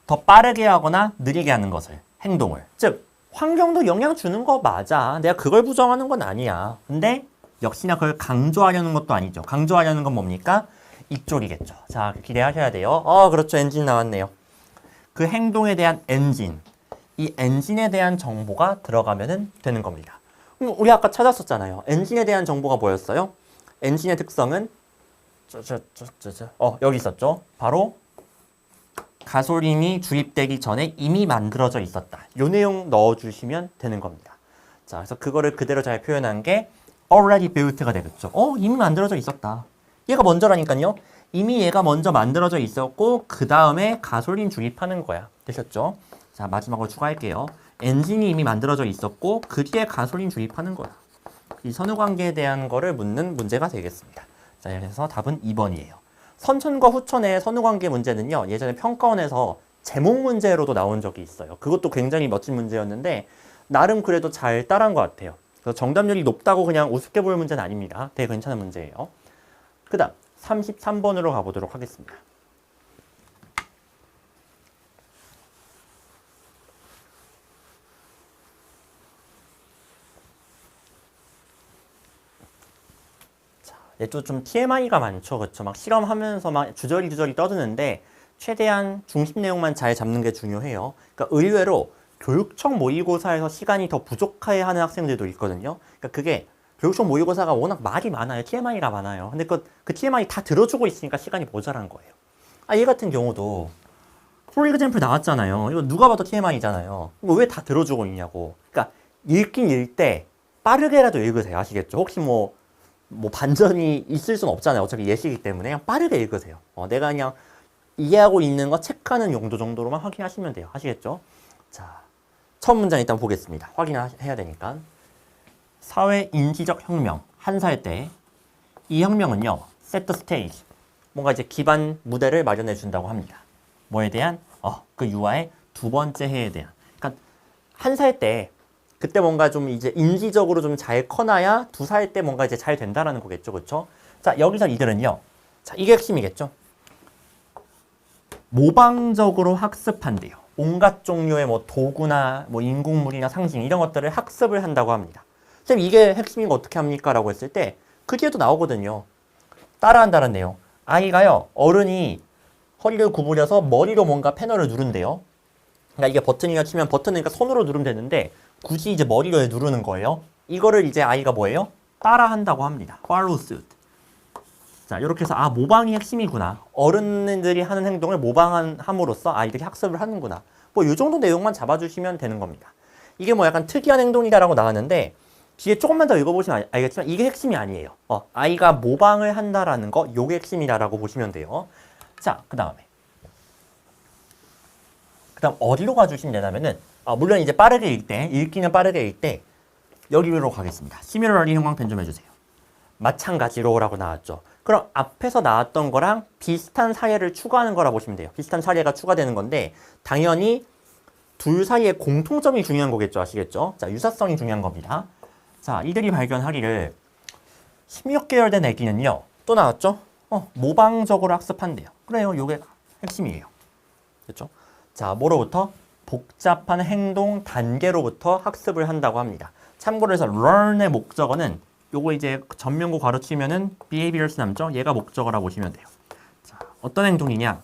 더 빠르게 하거나 느리게 하는 것을, 행동을. 즉, 환경도 영향 주는 거 맞아. 내가 그걸 부정하는 건 아니야. 근데 역시나 그걸 강조하려는 것도 아니죠. 강조하려는 건 뭡니까? 이쪽이겠죠. 자, 기대하셔야 돼요. 그렇죠. 엔진 나왔네요. 그 행동에 대한 엔진. 이 엔진에 대한 정보가 들어가면 되는 겁니다. 우리 아까 찾았었잖아요. 엔진에 대한 정보가 뭐였어요? 엔진의 특성은 여기 있었죠. 바로 가솔린이 주입되기 전에 이미 만들어져 있었다. 이 내용 넣어주시면 되는 겁니다. 자, 그래서 그거를 그대로 잘 표현한 게 already built가 되겠죠. 이미 만들어져 있었다. 얘가 먼저라니까요. 이미 얘가 먼저 만들어져 있었고 그 다음에 가솔린 주입하는 거야. 되셨죠? 자, 마지막으로 추가할게요. 엔진이 이미 만들어져 있었고 그 뒤에 가솔린 주입하는 거야. 이 선후관계에 대한 거를 묻는 문제가 되겠습니다. 자, 그래서 답은 2번이에요. 선천과 후천의 선후관계 문제는요, 예전에 평가원에서 제목 문제로도 나온 적이 있어요. 그것도 굉장히 멋진 문제였는데 나름 그래도 잘 따라한 것 같아요. 그래서 정답률이 높다고 그냥 우습게 볼 문제는 아닙니다. 되게 괜찮은 문제예요. 그 다음 33번으로 가보도록 하겠습니다. 얘도 좀 TMI가 많죠. 그쵸? 막 실험하면서 막 주저리 떠드는데 최대한 중심 내용만 잘 잡는 게 중요해요. 그러니까 의외로 교육청 모의고사에서 시간이 더 부족해 하는 학생들도 있거든요. 그러니까 그게 교육청 모의고사가 워낙 말이 많아요. TMI가 많아요. 근데 그 TMI 다 들어주고 있으니까 시간이 모자란 거예요. 얘 같은 경우도 for example 나왔잖아요. 이거 누가 봐도 TMI잖아요. 이거 왜 다 들어주고 있냐고. 그러니까 읽긴 읽 때 빠르게라도 읽으세요. 아시겠죠? 혹시 뭐 반전이 있을 순 없잖아요. 어차피 예시이기 때문에 그냥 빠르게 읽으세요. 내가 그냥 이해하고 있는 거 체크하는 용도 정도로만 확인하시면 돼요. 아시겠죠? 자, 처음 문장 일단 보겠습니다. 확인해야 되니까. 사회 인지적 혁명, 한 살 때 이 혁명은요, set the stage. 뭔가 이제 기반 무대를 마련해 준다고 합니다. 뭐에 대한? 그 유아의 두 번째 해에 대한. 그러니까 한 살 때 그때 뭔가 좀 이제 인지적으로 좀 잘 커나야 2살 때 뭔가 이제 잘 된다라는 거겠죠. 그렇죠? 자, 여기서 이들은요. 자, 이게 핵심이겠죠. 모방적으로 학습한대요. 온갖 종류의 뭐 도구나 뭐 인공물이나 상징 이런 것들을 학습을 한다고 합니다. 쌤 이게 핵심인 거 어떻게 합니까? 라고 했을 때 그 뒤에도 나오거든요. 따라한다는 내용. 아이가요. 어른이 허리를 구부려서 머리로 뭔가 패널을 누른대요. 그러니까 이게 버튼이라 치면 버튼이니까 손으로 누르면 되는데 굳이 이제 머리로 누르는 거예요. 이거를 이제 아이가 뭐예요? 따라한다고 합니다. follow suit. 자, 이렇게 해서 모방이 핵심이구나. 어른들이 하는 행동을 모방함으로써 아이들이 학습을 하는구나. 뭐 이 정도 내용만 잡아주시면 되는 겁니다. 이게 뭐 약간 특이한 행동이다라고 나왔는데 뒤에 조금만 더 읽어보시면 알겠지만 이게 핵심이 아니에요. 아이가 모방을 한다라는 거, 요게 핵심이다라고 보시면 돼요. 자, 그 다음 어디로 가주시면 되냐면은 물론 이제 빠르게 읽기는 빠르게 읽 때 여기로 가겠습니다. Similarly 형광펜 좀 해주세요. 마찬가지로라고 나왔죠. 그럼 앞에서 나왔던 거랑 비슷한 사례를 추가하는 거라고 보시면 돼요. 비슷한 사례가 추가되는 건데 당연히 둘 사이의 공통점이 중요한 거겠죠. 아시겠죠? 자, 유사성이 중요한 겁니다. 자, 이들이 발견하기를 16개월 된 애기는요. 또 나왔죠? 모방적으로 학습한대요. 그래요. 요게 핵심이에요. 그렇죠? 자, 뭐로부터? 복잡한 행동 단계로부터 학습을 한다고 합니다. 참고로 해서 learn의 목적어는 요거 이제 전면구 가로치면은 behaviors 남죠? 얘가 목적어라고 보시면 돼요. 자, 어떤 행동이냐?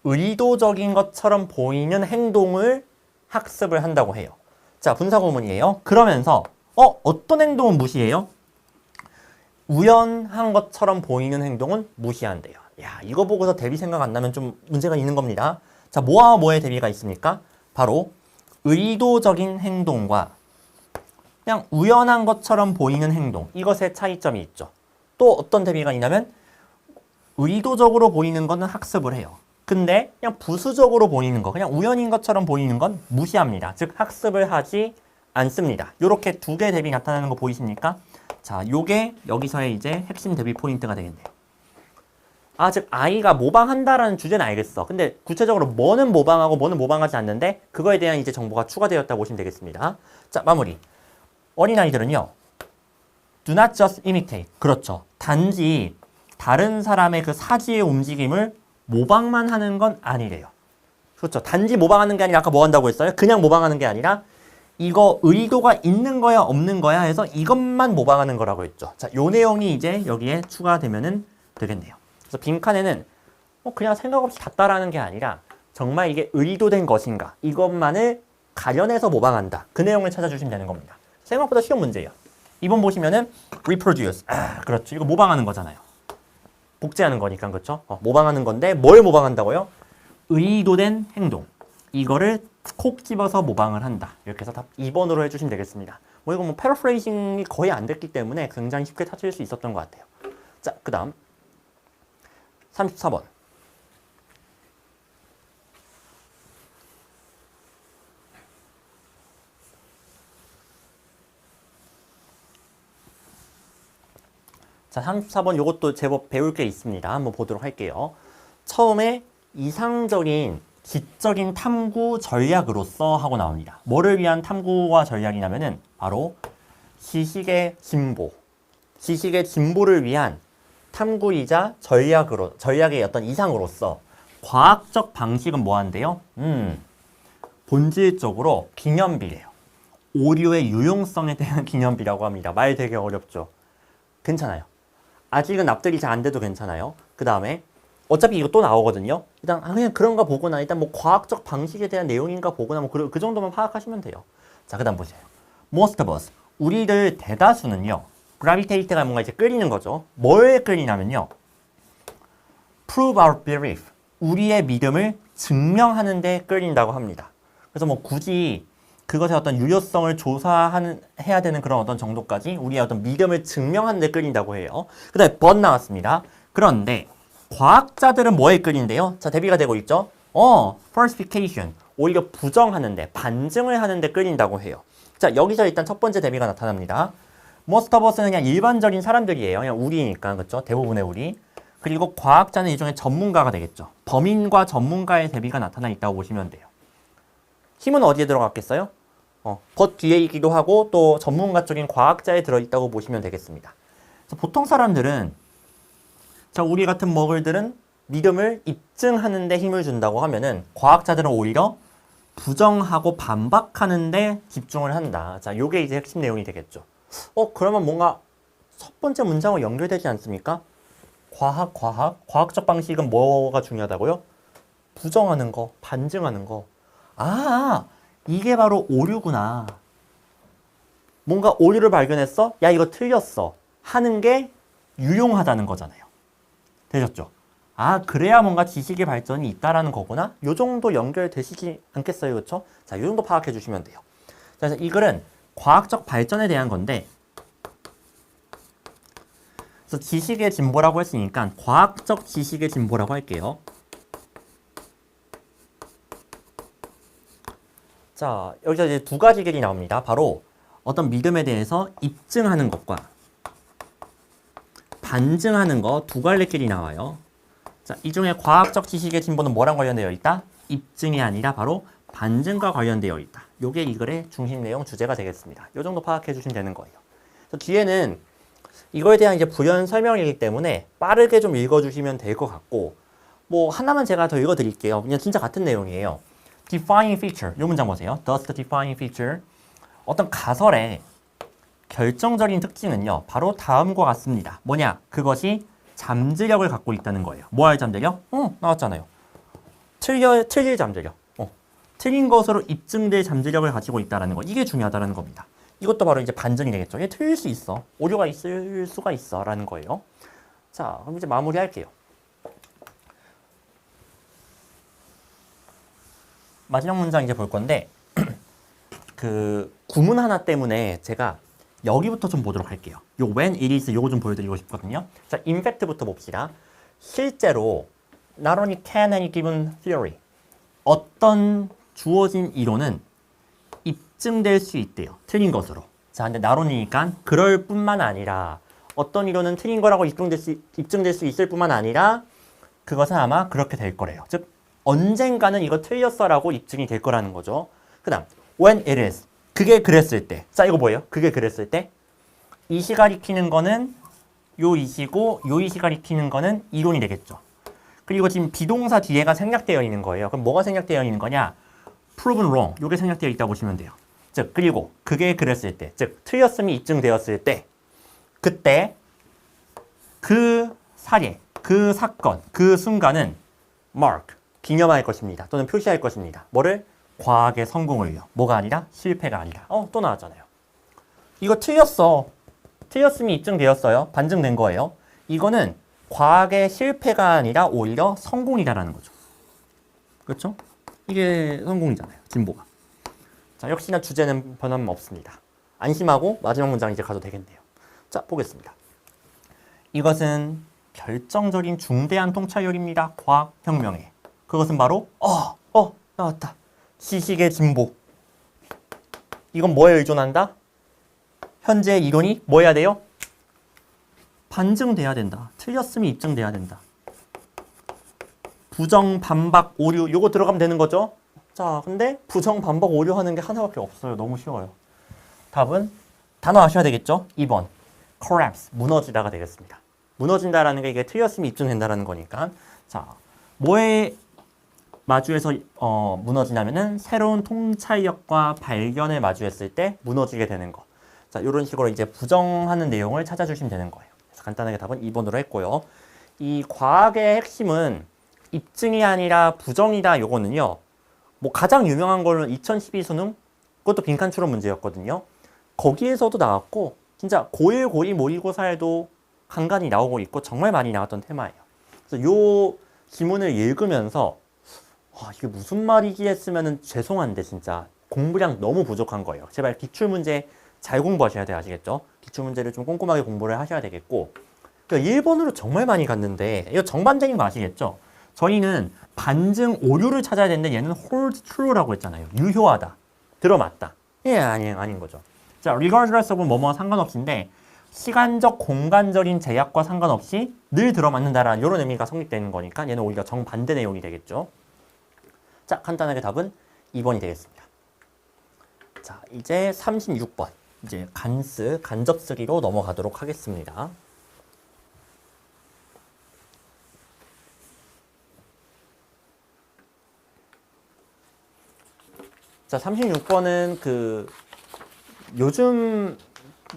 의도적인 것처럼 보이는 행동을 학습을 한다고 해요. 자, 분사구문이에요. 그러면서 어떤 행동은 무시해요? 우연한 것처럼 보이는 행동은 무시한대요. 야, 이거 보고서 대비 생각 안 나면 좀 문제가 있는 겁니다. 자, 뭐와 뭐의 대비가 있습니까? 바로 의도적인 행동과 그냥 우연한 것처럼 보이는 행동, 이것의 차이점이 있죠. 또 어떤 대비가 있냐면 의도적으로 보이는 거는 학습을 해요. 근데 그냥 부수적으로 보이는 거, 그냥 우연인 것처럼 보이는 건 무시합니다. 즉 학습을 하지 않습니다. 이렇게 두 개 대비 나타나는 거 보이십니까? 자, 요게 여기서의 이제 핵심 대비 포인트가 되겠네요. 즉 아이가 모방한다라는 주제는 알겠어. 근데 구체적으로 뭐는 모방하고 뭐는 모방하지 않는데 그거에 대한 이제 정보가 추가되었다고 보시면 되겠습니다. 자, 마무리. 어린아이들은요. Do not just imitate. 그렇죠. 단지 다른 사람의 그 사지의 움직임을 모방만 하는 건 아니래요. 그렇죠. 단지 모방하는 게 아니라 아까 뭐 한다고 했어요? 그냥 모방하는 게 아니라 이거 의도가 있는 거야 없는 거야 해서 이것만 모방하는 거라고 했죠. 자, 요 내용이 이제 여기에 추가되면은 되겠네요. 그래서 빈칸에는 그냥 생각 없이 다 따라하는 게 아니라 정말 이게 의도된 것인가 이것만을 가려내서 모방한다. 그 내용을 찾아주시면 되는 겁니다. 생각보다 쉬운 문제예요. 2번 보시면은 reproduce. 그렇죠. 이거 모방하는 거잖아요. 복제하는 거니까 그렇죠. 모방하는 건데 뭘 모방한다고요? 의도된 행동. 이거를 콕 집어서 모방을 한다. 이렇게 해서 답 2번으로 해주시면 되겠습니다. 이거 패러프레이징이 거의 안 됐기 때문에 굉장히 쉽게 찾을 수 있었던 것 같아요. 자, 그 다음 34번. 자, 34번 요것도 제법 배울 게 있습니다. 한번 보도록 할게요. 처음에 이상적인 지적인 탐구 전략으로서 하고 나옵니다. 뭐를 위한 탐구와 전략이냐면은 바로 지식의 진보. 지식의 진보를 위한 탐구이자 전략의 어떤 이상으로서 과학적 방식은 뭐 한대요? 본질적으로 기념비래요. 오류의 유용성에 대한 기념비라고 합니다. 말 되게 어렵죠? 괜찮아요. 아직은 납득이 잘 안 돼도 괜찮아요. 그 다음에 어차피 이거 또 나오거든요. 일단 그냥 그런가 보거나 일단 뭐 과학적 방식에 대한 내용인가 보거나 뭐 그 정도만 파악하시면 돼요. 자, 그다음 보세요. Most of us. 우리들 대다수는요. gravitate가 뭔가 이제 끌리는 거죠. 뭐에 끌리냐면요. prove our belief. 우리의 믿음을 증명하는 데 끌린다고 합니다. 그래서 뭐 굳이 그것의 어떤 유효성을 해야 되는 그런 어떤 정도까지 우리의 어떤 믿음을 증명하는 데 끌린다고 해요. 그 다음에 but 나왔습니다. 그런데 과학자들은 뭐에 끌린대요? 자, 대비가 되고 있죠? falsification. 오히려 부정하는데, 반증을 하는데 끌린다고 해요. 자, 여기서 일단 첫 번째 대비가 나타납니다. most of us는 그냥 일반적인 사람들이에요. 그냥 우리니까, 그렇죠? 대부분의 우리. 그리고 과학자는 일종의 전문가가 되겠죠. 범인과 전문가의 대비가 나타나 있다고 보시면 돼요. 힘은 어디에 들어갔겠어요? but 뒤에 있기도 하고 또 전문가 쪽인 과학자에 들어있다고 보시면 되겠습니다. 보통 사람들은 자, 우리 같은 머글들은 믿음을 입증하는 데 힘을 준다고 하면은 과학자들은 오히려 부정하고 반박하는 데 집중을 한다. 자, 요게 이제 핵심 내용이 되겠죠. 그러면 뭔가 첫 번째 문장과 연결되지 않습니까? 과학적 방식은 뭐가 중요하다고요? 부정하는 거, 반증하는 거. 이게 바로 오류구나. 뭔가 오류를 발견했어? 야, 이거 틀렸어. 하는 게 유용하다는 거잖아요. 되셨죠? 그래야 뭔가 지식의 발전이 있다라는 거구나? 요 정도 연결되시지 않겠어요? 그렇죠? 자, 요 정도 파악해 주시면 돼요. 자, 그래서 이 글은 과학적 발전에 대한 건데 그래서 지식의 진보라고 했으니까 과학적 지식의 진보라고 할게요. 자, 여기서 이제 두 가지 길이 나옵니다. 바로 어떤 믿음에 대해서 입증하는 것과 반증하는 거 두 갈래 길이 나와요. 자, 이 중에 과학적 지식의 진보는 뭐랑 관련되어 있다? 입증이 아니라 바로 반증과 관련되어 있다. 요게 이 글의 중심 내용 주제가 되겠습니다. 요 정도 파악해 주시면 되는 거예요. 그래서 뒤에는 이거에 대한 이제 부연 설명이기 때문에 빠르게 좀 읽어주시면 될 것 같고, 뭐 하나만 제가 더 읽어드릴게요. 그냥 진짜 같은 내용이에요. Defining feature. 요 문장 보세요. Thus the defining feature. 어떤 가설의 결정적인 특징은요, 바로 다음과 같습니다. 뭐냐? 그것이 잠재력을 갖고 있다는 거예요. 뭐할 잠재력? 나왔잖아요. 틀릴 잠재력. 틀린 것으로 입증될 잠재력을 가지고 있다는 거. 이게 중요하다는 겁니다. 이것도 바로 이제 반전이 되겠죠. 얘 틀릴 수 있어. 오류가 있을 수가 있어. 라는 거예요. 자, 그럼 이제 마무리할게요. 마지막 문장 이제 볼 건데, 그 구문 하나 때문에 제가 여기부터 좀 보도록 할게요. 요 when it is 요거 좀 보여드리고 싶거든요. 자, in fact부터 봅시다. 실제로 not only can any given theory 어떤 주어진 이론은 입증될 수 있대요. 틀린 것으로. 자, 근데 not only니까 그럴 뿐만 아니라 어떤 이론은 틀린 거라고 입증될 수 있을 뿐만 아니라 그것은 아마 그렇게 될 거래요. 즉 언젠가는 이거 틀렸어라고 입증이 될 거라는 거죠. 그 다음 when it is 그게 그랬을 때. 자, 이거 뭐예요? 그게 그랬을 때. 이시 가리키는 거는 요 이시고 요 이시 가리키는 거는 이론이 되겠죠. 그리고 지금 비동사 뒤에가 생략되어 있는 거예요. 그럼 뭐가 생략되어 있는 거냐? proven wrong. 요게 생략되어 있다고 보시면 돼요. 즉, 그리고 그게 그랬을 때. 즉, 틀렸음이 입증되었을 때. 그때 그 사례, 그 사건, 그 순간은 mark. 기념할 것입니다. 또는 표시할 것입니다. 뭐를? 과학의 성공을요. 뭐가 아니라? 실패가 아니라. 또 나왔잖아요. 이거 틀렸어. 틀렸음이 입증되었어요. 반증된 거예요. 이거는 과학의 실패가 아니라 오히려 성공이다라는 거죠. 그렇죠? 이게 성공이잖아요. 진보가. 자, 역시나 주제는 변함없습니다. 안심하고 마지막 문장 이제 가도 되겠네요. 자, 보겠습니다. 이것은 결정적인 중대한 통찰력입니다. 과학혁명에. 그것은 바로 나왔다. 지식의 진보. 이건 뭐에 의존한다? 현재 이론이 뭐 해야 돼요? 반증돼야 된다. 틀렸음이 입증돼야 된다. 부정, 반박, 오류 요거 들어가면 되는 거죠? 자, 근데 부정, 반박, 오류 하는 게 하나밖에 없어요. 너무 쉬워요. 답은 단어 아셔야 되겠죠? 2번 collapse, 무너지다가 되겠습니다. 무너진다라는 게 이게 틀렸음이 입증된다라는 거니까. 자, 뭐에 마주해서 무너지냐면은 새로운 통찰력과 발견을 마주했을 때 무너지게 되는 거. 자, 이런 식으로 이제 부정하는 내용을 찾아주시면 되는 거예요. 그래서 간단하게 답은 2번으로 했고요. 이 과학의 핵심은 입증이 아니라 부정이다. 요거는요. 뭐 가장 유명한 거는 2012 수능, 그것도 빈칸 추론 문제였거든요. 거기에서도 나왔고 진짜 고1, 고2 모의고사에도 간간히 나오고 있고 정말 많이 나왔던 테마예요. 그래서 요 지문을 읽으면서 와, 이게 무슨 말이지 했으면은 죄송한데 진짜 공부량 너무 부족한 거예요. 제발 기출문제 잘 공부하셔야 돼요. 아시겠죠? 기출문제를 좀 꼼꼼하게 공부를 하셔야 되겠고, 그러니까 1번으로 정말 많이 갔는데 이거 정반대인 거 아시겠죠? 저희는 반증 오류를 찾아야 되는데 얘는 hold true라고 했잖아요. 유효하다. 들어맞다. 예, 아닌 거죠. 자, regardless of 뭐뭐와 상관없이인데 시간적, 공간적인 제약과 상관없이 늘 들어맞는다라는 이런 의미가 성립되는 거니까 얘는 오히려 정반대 내용이 되겠죠. 자, 간단하게 답은 2번이 되겠습니다. 자, 이제 36번. 이제 간접 쓰기로 넘어가도록 하겠습니다. 자, 36번은 요즘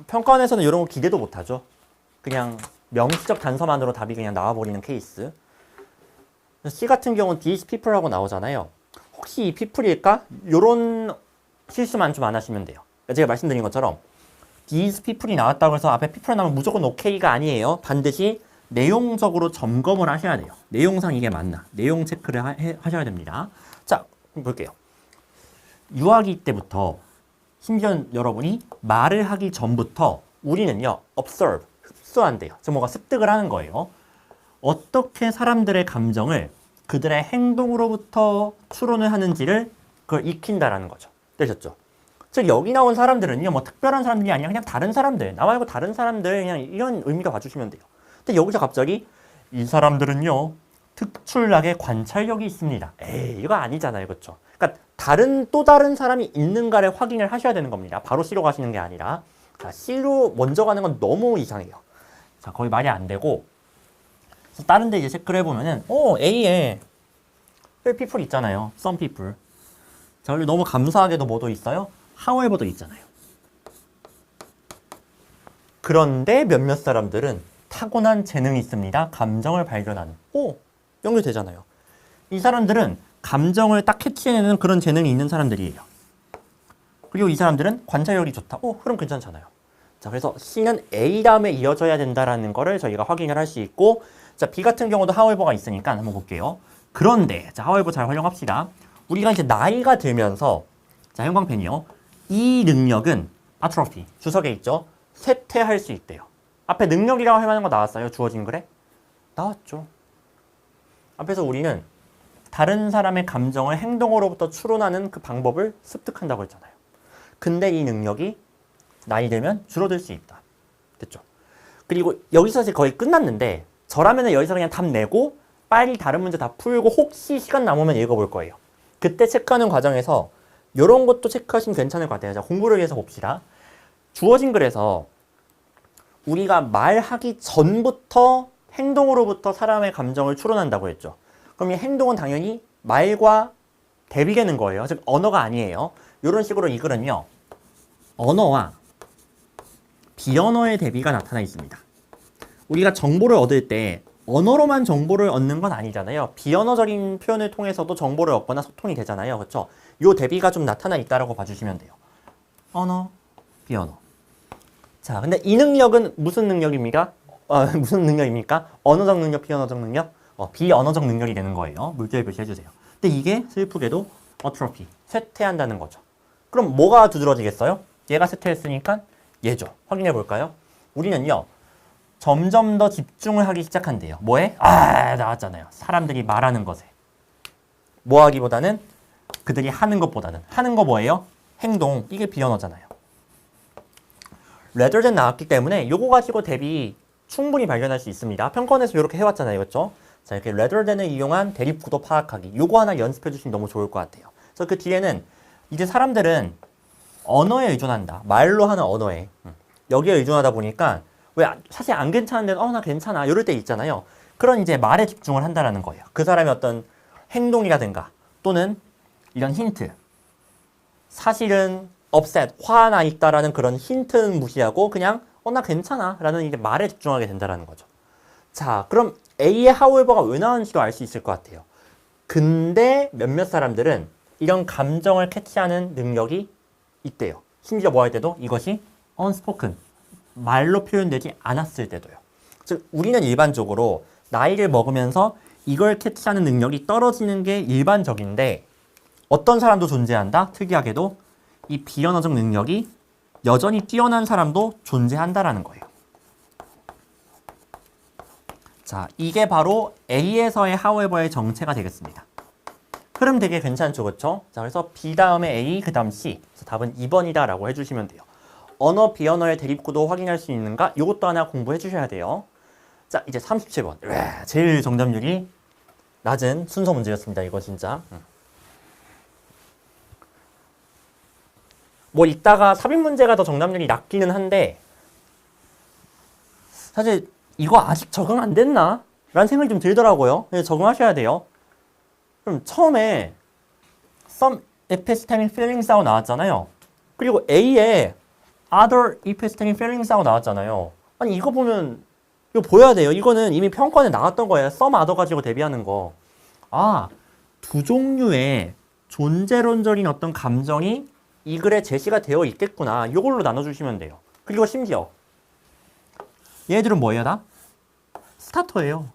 평가원에서는 이런 거 기대도 못하죠. 그냥 명시적 단서만으로 답이 그냥 나와버리는 케이스. C 같은 경우는 these people하고 나오잖아요. 혹시 이 people일까? 요런 실수만 좀 안 하시면 돼요. 제가 말씀드린 것처럼 these people이 나왔다고 해서 앞에 people 나오면 무조건 OK가 아니에요. 반드시 내용적으로 점검을 하셔야 돼요. 내용상 이게 맞나? 내용 체크를 하셔야 됩니다. 자, 볼게요. 유아기 때부터 심지어 여러분이 말을 하기 전부터 우리는요, observe, 흡수한대요. 즉 뭔가 습득을 하는 거예요. 어떻게 사람들의 감정을 그들의 행동으로부터 추론을 하는지를 그걸 익힌다라는 거죠. 되셨죠? 즉 여기 나온 사람들은요, 뭐 특별한 사람들이 아니라 그냥 다른 사람들, 나 말고 다른 사람들, 그냥 이런 의미가 봐주시면 돼요. 근데 여기서 갑자기 이 사람들은요, 특출나게 관찰력이 있습니다. 에이, 이거 아니잖아요, 그렇죠? 그러니까 또 다른 사람이 있는가를 확인을 하셔야 되는 겁니다. 바로 C로 가시는 게 아니라. 자, C로 먼저 가는 건 너무 이상해요. 자, 거의 말이 안 되고. 다른 데 이제 체크를 해보면은, A에 people 있잖아요. some people. 자, 그리고 너무 감사하게도 뭐도 있어요? however도 있잖아요. 그런데 몇몇 사람들은 타고난 재능이 있습니다. 감정을 발견하는. 연결되잖아요. 이 사람들은 감정을 딱 캐치해내는 그런 재능이 있는 사람들이에요. 그리고 이 사람들은 관찰력이 좋다. 그럼 괜찮잖아요. 자, 그래서 C는 A 다음에 이어져야 된다라는 거를 저희가 확인을 할 수 있고, 자, B 같은 경우도 however가 있으니까 한번 볼게요. 그런데, 자, however 잘 활용합시다. 우리가 이제 나이가 들면서, 자, 형광펜이요. 이 능력은 atrophy, 주석에 있죠. 쇠퇴할 수 있대요. 앞에 능력이라고 할 만한 거 나왔어요? 주어진 글에? 나왔죠. 앞에서 우리는 다른 사람의 감정을 행동으로부터 추론하는 그 방법을 습득한다고 했잖아요. 근데 이 능력이 나이 들면 줄어들 수 있다. 됐죠? 그리고 여기서 이제 거의 끝났는데 저라면 여기서 그냥 답 내고 빨리 다른 문제 다 풀고 혹시 시간 남으면 읽어볼 거예요. 그때 체크하는 과정에서 이런 것도 체크하시면 괜찮을 것 같아요. 자, 공부를 위해서 봅시다. 주어진 글에서 우리가 말하기 전부터 행동으로부터 사람의 감정을 추론한다고 했죠. 그럼 이 행동은 당연히 말과 대비되는 거예요. 즉 언어가 아니에요. 이런 식으로 이 글은요. 언어와 비언어의 대비가 나타나 있습니다. 우리가 정보를 얻을 때 언어로만 정보를 얻는 건 아니잖아요. 비언어적인 표현을 통해서도 정보를 얻거나 소통이 되잖아요. 그렇죠? 이 대비가 좀 나타나 있다라고 봐주시면 돼요. 언어, 비언어. 자, 근데 이 능력은 무슨 능력입니까? 무슨 능력입니까? 언어적 능력, 비언어적 능력? 비언어적 능력이 되는 거예요. 물질 표시해주세요. 근데 이게 슬프게도 atrophy, 쇠퇴한다는 거죠. 그럼 뭐가 두드러지겠어요? 얘가 쇠퇴했으니까 얘죠. 확인해 볼까요? 우리는요. 점점 더 집중을 하기 시작한대요. 뭐에? 나왔잖아요. 사람들이 말하는 것에. 뭐 하기보다는 그들이 하는 것보다는. 하는 거 뭐예요? 행동. 이게 비언어잖아요. rather than 나왔기 때문에 요거 가지고 대비 충분히 발견할 수 있습니다. 평가원에서 이렇게 해왔잖아요. 그렇죠? 자, 이렇게 rather than을 이용한 대립구도 파악하기. 요거 하나 연습해 주시면 너무 좋을 것 같아요. 그래서 그 뒤에는 이제 사람들은 언어에 의존한다. 말로 하는 언어에. 여기에 의존하다 보니까 왜 사실 안 괜찮은데 나 괜찮아. 이럴 때 있잖아요. 그런 이제 말에 집중을 한다라는 거예요. 그 사람의 어떤 행동이라든가 또는 이런 힌트. 사실은 upset, 화나 있다라는 그런 힌트는 무시하고 그냥 나 괜찮아 라는 이제 말에 집중하게 된다라는 거죠. 자, 그럼 A의 however가 왜 나오는지도 알 수 있을 것 같아요. 근데 몇몇 사람들은 이런 감정을 캐치하는 능력이 있대요. 심지어 뭐 할 때도 이것이 unspoken, 말로 표현되지 않았을 때도요. 즉 우리는 일반적으로 나이를 먹으면서 이걸 캐치하는 능력이 떨어지는 게 일반적인데 어떤 사람도 존재한다? 특이하게도 이 비언어적 능력이 여전히 뛰어난 사람도 존재한다라는 거예요. 자, 이게 바로 A에서의 however의 정체가 되겠습니다. 흐름 되게 괜찮죠, 그렇죠? 자, 그래서 B 다음에 A, 그 다음 C. 그래서 답은 2번이다 라고 해주시면 돼요. 언어, 비언어의 대립구도 확인할 수 있는가? 이것도 하나 공부해 주셔야 돼요. 자, 이제 37번. 제일 정답률이 낮은 순서 문제였습니다. 이거 진짜. 뭐 이따가 삽입 문제가 더 정답률이 낮기는 한데 사실 이거 아직 적응 안 됐나? 라는 생각이 좀 들더라고요. 그래서 적응하셔야 돼요. 그럼 처음에 some epistemic feelings 하고 나왔잖아요. 그리고 A에 other epistemic feelings 하고 나왔잖아요. 아니 이거 보면 이거 보여야 돼요. 이거는 이미 평가에 나왔던 거예요. some other 가지고 대비하는 거. 아, 두 종류의 존재론적인 어떤 감정이 이 글에 제시가 되어 있겠구나. 이걸로 나눠주시면 돼요. 그리고 심지어 얘들은 뭐예요 다? 스타터예요.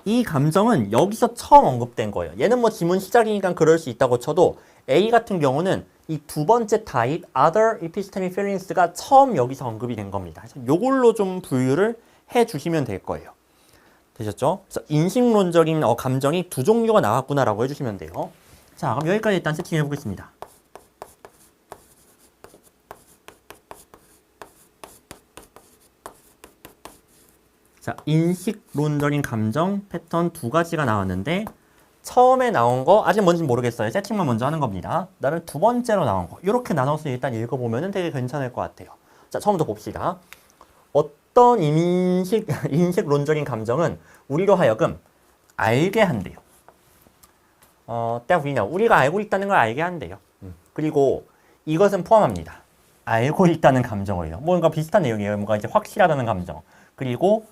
이 감정은 여기서 처음 언급된 거예요. 얘는 뭐 지문 시작이니까 그럴 수 있다고 쳐도 A 같은 경우는 이 두 번째 타입 other epistemic feelings가 처음 여기서 언급이 된 겁니다. 그래서 요걸로 좀 분류를 해주시면 될 거예요. 되셨죠? 그래서 인식론적인 감정이 두 종류가 나왔구나라고 해주시면 돼요. 자, 그럼 여기까지 일단 세팅해 보겠습니다. 자, 인식론적인 감정 패턴 두 가지가 나왔는데 처음에 나온 거 아직 뭔지 모르겠어요. 세팅만 먼저 하는 겁니다. 그다음에 두 번째로 나온 거 이렇게 나눠서 일단 읽어보면 되게 괜찮을 것 같아요. 자, 처음부터 봅시다. 어떤 인식론적인 감정은 우리로 하여금 알게 한대요. that we know. 우리가 알고 있다는 걸 알게 한대요. 그리고 이것은 포함합니다. 알고 있다는 감정을요. 뭔가 비슷한 내용이에요. 뭔가 이제 확실하다는 감정. 그리고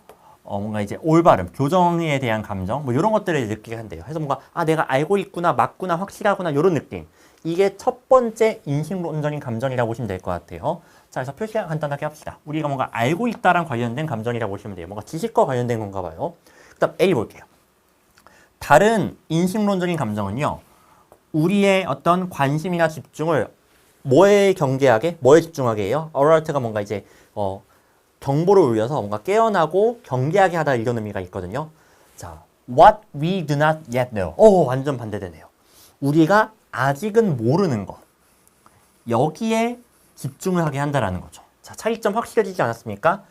뭔가 이제 올바름, 교정에 대한 감정, 뭐 이런 것들을 느끼게 한대요. 그래서 뭔가 내가 알고 있구나, 맞구나, 확실하구나 이런 느낌. 이게 첫 번째 인식론적인 감정이라고 보시면 될 것 같아요. 자, 그래서 표시 간단하게 합시다. 우리가 뭔가 알고 있다랑 관련된 감정이라고 보시면 돼요. 뭔가 지식과 관련된 건가 봐요. 그다음 A 볼게요. 다른 인식론적인 감정은요. 우리의 어떤 관심이나 집중을 뭐에 경계하게, 뭐에 집중하게 해요? alert가 뭔가 이제 경보를 울려서 뭔가 깨어나고 경계하게 하다 이런 의미가 있거든요. 자, what we do not yet know. 완전 반대되네요. 우리가 아직은 모르는 것. 여기에 집중을 하게 한다라는 거죠. 자, 차이점 확실해지지 않았습니까?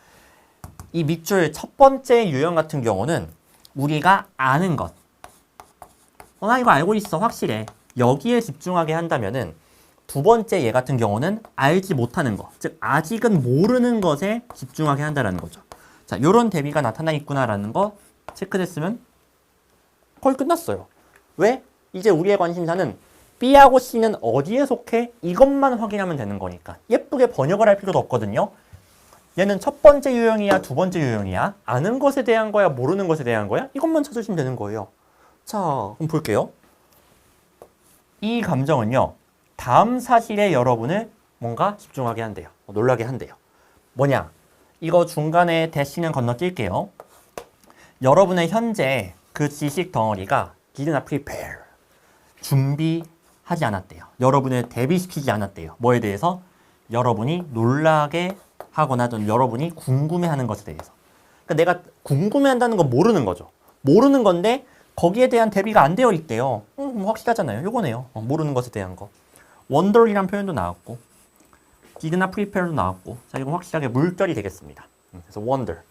이 밑줄 첫 번째 유형 같은 경우는 우리가 아는 것. 나 이거 알고 있어. 확실해. 여기에 집중하게 한다면은 두 번째 얘 같은 경우는 알지 못하는 것, 즉 아직은 모르는 것에 집중하게 한다는 거죠. 자, 요런 대비가 나타나 있구나라는 거 체크됐으면 거의 끝났어요. 왜? 이제 우리의 관심사는 B하고 C는 어디에 속해? 이것만 확인하면 되는 거니까 예쁘게 번역을 할 필요도 없거든요. 얘는 첫 번째 유형이야, 두 번째 유형이야? 아는 것에 대한 거야, 모르는 것에 대한 거야? 이것만 찾으시면 되는 거예요. 자, 그럼 볼게요. 이 감정은요. 다음 사실에 여러분을 뭔가 집중하게 한대요. 놀라게 한대요. 뭐냐? 이거 중간에 대시는 건너뛸게요. 여러분의 현재 그 지식 덩어리가 did not prepare. 준비하지 않았대요. 여러분을 대비시키지 않았대요. 뭐에 대해서? 여러분이 놀라게 하거나 좀 여러분이 궁금해하는 것에 대해서. 그러니까 내가 궁금해한다는 건 모르는 거죠. 모르는 건데 거기에 대한 대비가 안 되어 있대요. 확실하잖아요. 요거네요. 모르는 것에 대한 거. wonder이란 표현도 나왔고 did not prepare도 나왔고 자, 이건 확실하게 물결이 되겠습니다. 그래서 wonder.